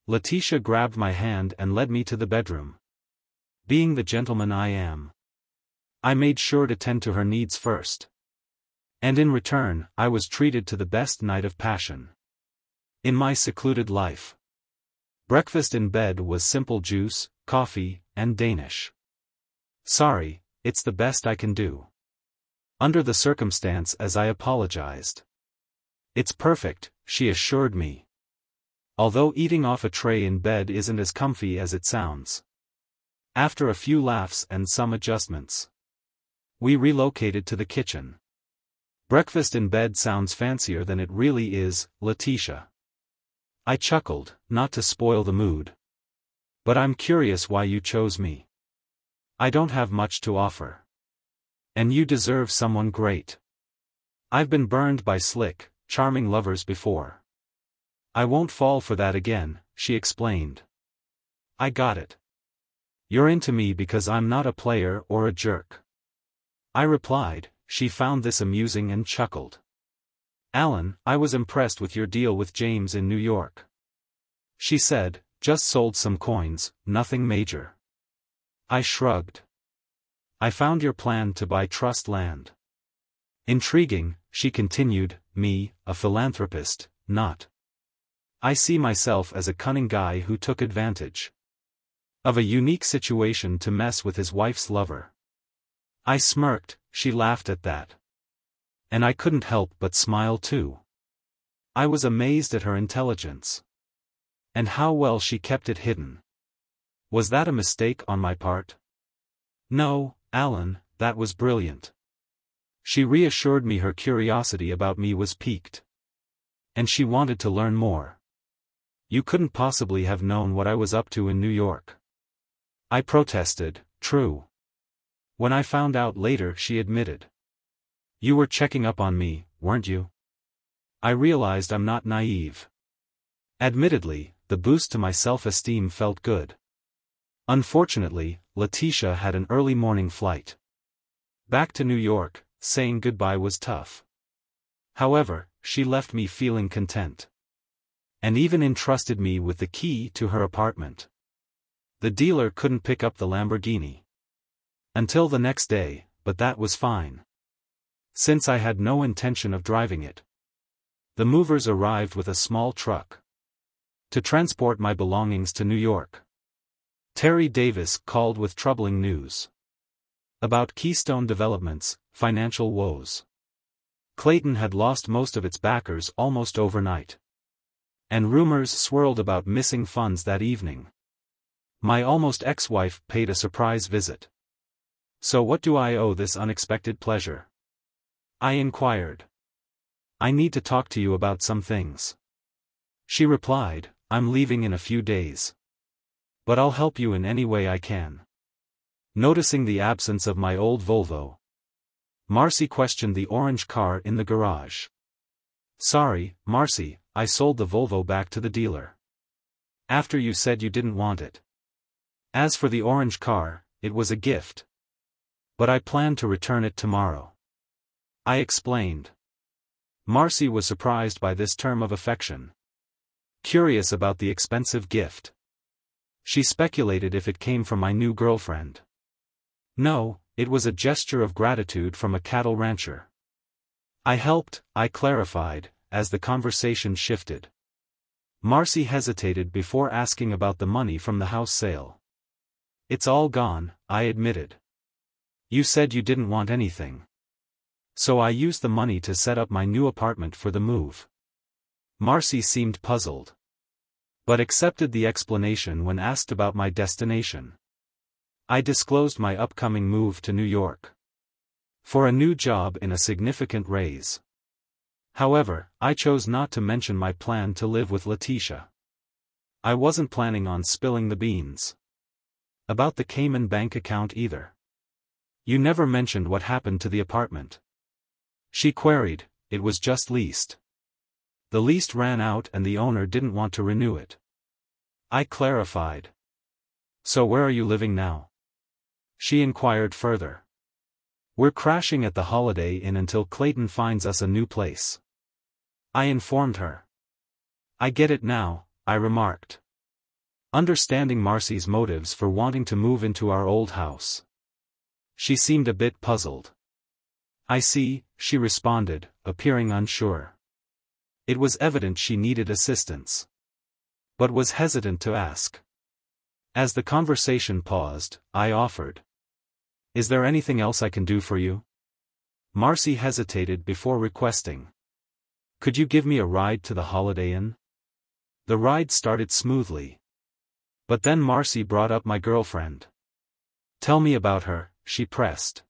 Letitia grabbed my hand and led me to the bedroom. Being the gentleman I am, I made sure to tend to her needs first. And in return, I was treated to the best night of passion in my secluded life. Breakfast in bed was simple juice, coffee, and Danish. "Sorry, it's the best I can do." Under the circumstance, as I apologized. "It's perfect," she assured me. Although eating off a tray in bed isn't as comfy as it sounds. After a few laughs and some adjustments, we relocated to the kitchen. Breakfast in bed sounds fancier than it really is, Letitia. I chuckled, not to spoil the mood. But I'm curious why you chose me. I don't have much to offer. And you deserve someone great. I've been burned by slick, charming lovers before. I won't fall for that again, she explained. I got it. You're into me because I'm not a player or a jerk. I replied. She found this amusing and chuckled. Alan, I was impressed with your deal with James in New York. She said, just sold some coins, nothing major. I shrugged. I found your plan to buy trust land. Intriguing, she continued, me, a philanthropist, not. I see myself as a cunning guy who took advantage of a unique situation to mess with his wife's lover. I smirked, she laughed at that. And I couldn't help but smile too. I was amazed at her intelligence. And how well she kept it hidden. Was that a mistake on my part? No, Alan, that was brilliant. She reassured me her curiosity about me was piqued. And she wanted to learn more. You couldn't possibly have known what I was up to in New York. I protested, true. When I found out later, she admitted. You were checking up on me, weren't you? I realized I'm not naive. Admittedly, the boost to my self-esteem felt good. Unfortunately, Letitia had an early morning flight. Back to New York, saying goodbye was tough. However, she left me feeling content. And even entrusted me with the key to her apartment. The dealer couldn't pick up the Lamborghini until the next day, but that was fine. Since I had no intention of driving it. The movers arrived with a small truck to transport my belongings to New York. Terry Davis called with troubling news about Keystone Development's financial woes. Clayton had lost most of its backers almost overnight. And rumors swirled about missing funds that evening. My almost ex-wife paid a surprise visit. So what do I owe this unexpected pleasure? I inquired. I need to talk to you about some things. She replied, I'm leaving in a few days. But I'll help you in any way I can. Noticing the absence of my old Volvo, Marcy questioned the orange car in the garage. Sorry, Marcy, I sold the Volvo back to the dealer. After you said you didn't want it. As for the orange car, it was a gift. But I plan to return it tomorrow. I explained. Marcy was surprised by this term of affection. Curious about the expensive gift. She speculated if it came from my new girlfriend. No, it was a gesture of gratitude from a cattle rancher. I helped, I clarified, as the conversation shifted. Marcy hesitated before asking about the money from the house sale. It's all gone, I admitted. You said you didn't want anything. So I used the money to set up my new apartment for the move. Marcy seemed puzzled. But accepted the explanation when asked about my destination. I disclosed my upcoming move to New York. For a new job in a significant raise. However, I chose not to mention my plan to live with Letitia. I wasn't planning on spilling the beans about the Cayman bank account either. You never mentioned what happened to the apartment. She queried. It was just leased. The lease ran out and the owner didn't want to renew it. I clarified. So where are you living now? She inquired further. We're crashing at the Holiday Inn until Clayton finds us a new place. I informed her. I get it now, I remarked. Understanding Marcy's motives for wanting to move into our old house. She seemed a bit puzzled. I see, she responded, appearing unsure. It was evident she needed assistance. But was hesitant to ask. As the conversation paused, I offered. Is there anything else I can do for you? Marcy hesitated before requesting. Could you give me a ride to the Holiday Inn? The ride started smoothly. But then Marcy brought up my girlfriend. Tell me about her, she pressed.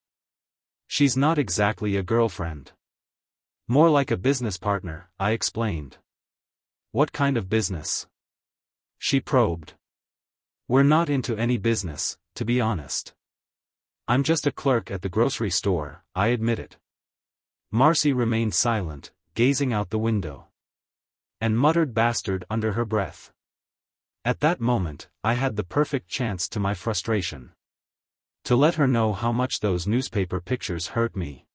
She's not exactly a girlfriend. More like a business partner, I explained. What kind of business? She probed. We're not into any business, to be honest. I'm just a clerk at the grocery store, I admitted. Marcy remained silent, gazing out the window. And muttered bastard under her breath. At that moment, I had the perfect chance to my frustration. To let her know how much those newspaper pictures hurt me.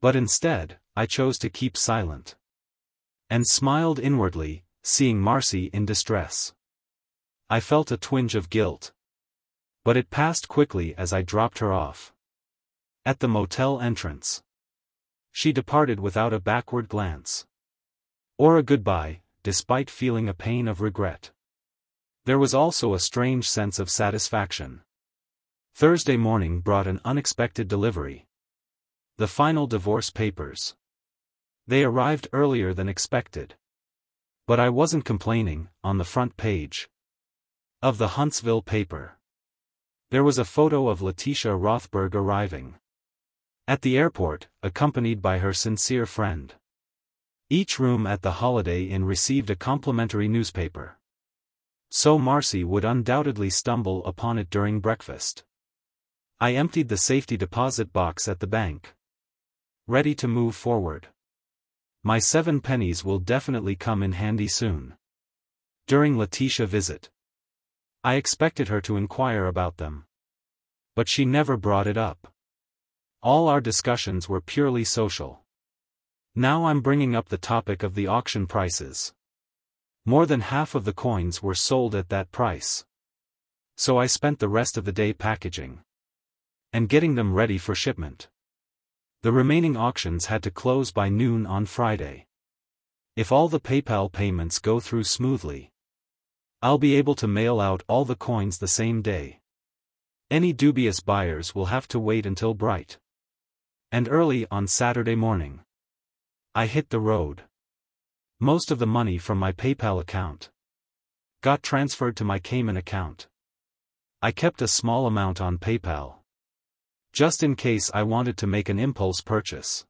But instead, I chose to keep silent. And smiled inwardly, seeing Marcy in distress. I felt a twinge of guilt. But it passed quickly as I dropped her off. At the motel entrance. She departed without a backward glance. Or a goodbye, despite feeling a pain of regret. There was also a strange sense of satisfaction. Thursday morning brought an unexpected delivery. The final divorce papers. They arrived earlier than expected. But I wasn't complaining. On the front page of the Huntsville paper, there was a photo of Letitia Rothberg arriving at the airport, accompanied by her sincere friend. Each room at the Holiday Inn received a complimentary newspaper. So Marcy would undoubtedly stumble upon it during breakfast. I emptied the safety deposit box at the bank. Ready to move forward. My 7 pennies will definitely come in handy soon. During Letitia's visit, I expected her to inquire about them. But she never brought it up. All our discussions were purely social. Now I'm bringing up the topic of the auction prices. More than half of the coins were sold at that price. So I spent the rest of the day packaging and getting them ready for shipment. The remaining auctions had to close by noon on Friday. If all the PayPal payments go through smoothly, I'll be able to mail out all the coins the same day. Any dubious buyers will have to wait until bright and early on Saturday morning. I hit the road. Most of the money from my PayPal account got transferred to my Cayman account. I kept a small amount on PayPal, just in case I wanted to make an impulse purchase.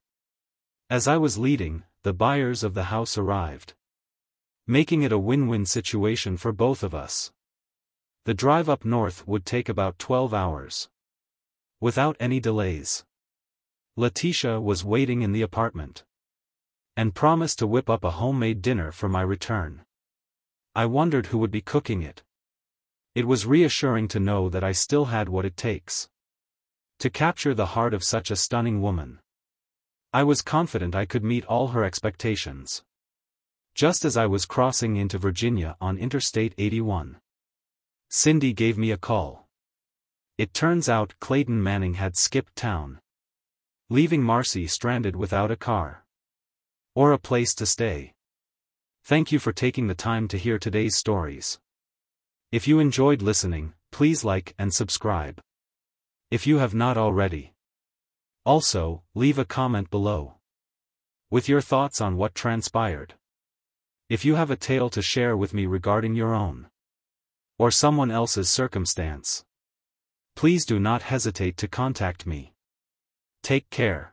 As I was leading, the buyers of the house arrived, making it a win-win situation for both of us. The drive up north would take about 12 hours. Without any delays. Letitia was waiting in the apartment and promised to whip up a homemade dinner for my return. I wondered who would be cooking it. It was reassuring to know that I still had what it takes to capture the heart of such a stunning woman. I was confident I could meet all her expectations. Just as I was crossing into Virginia on Interstate 81, Cindy gave me a call. It turns out Clayton Manning had skipped town, leaving Marcy stranded without a car or a place to stay. Thank you for taking the time to hear today's stories. If you enjoyed listening, please like and subscribe, if you have not already. Also, leave a comment below with your thoughts on what transpired. If you have a tale to share with me regarding your own or someone else's circumstance, please do not hesitate to contact me. Take care.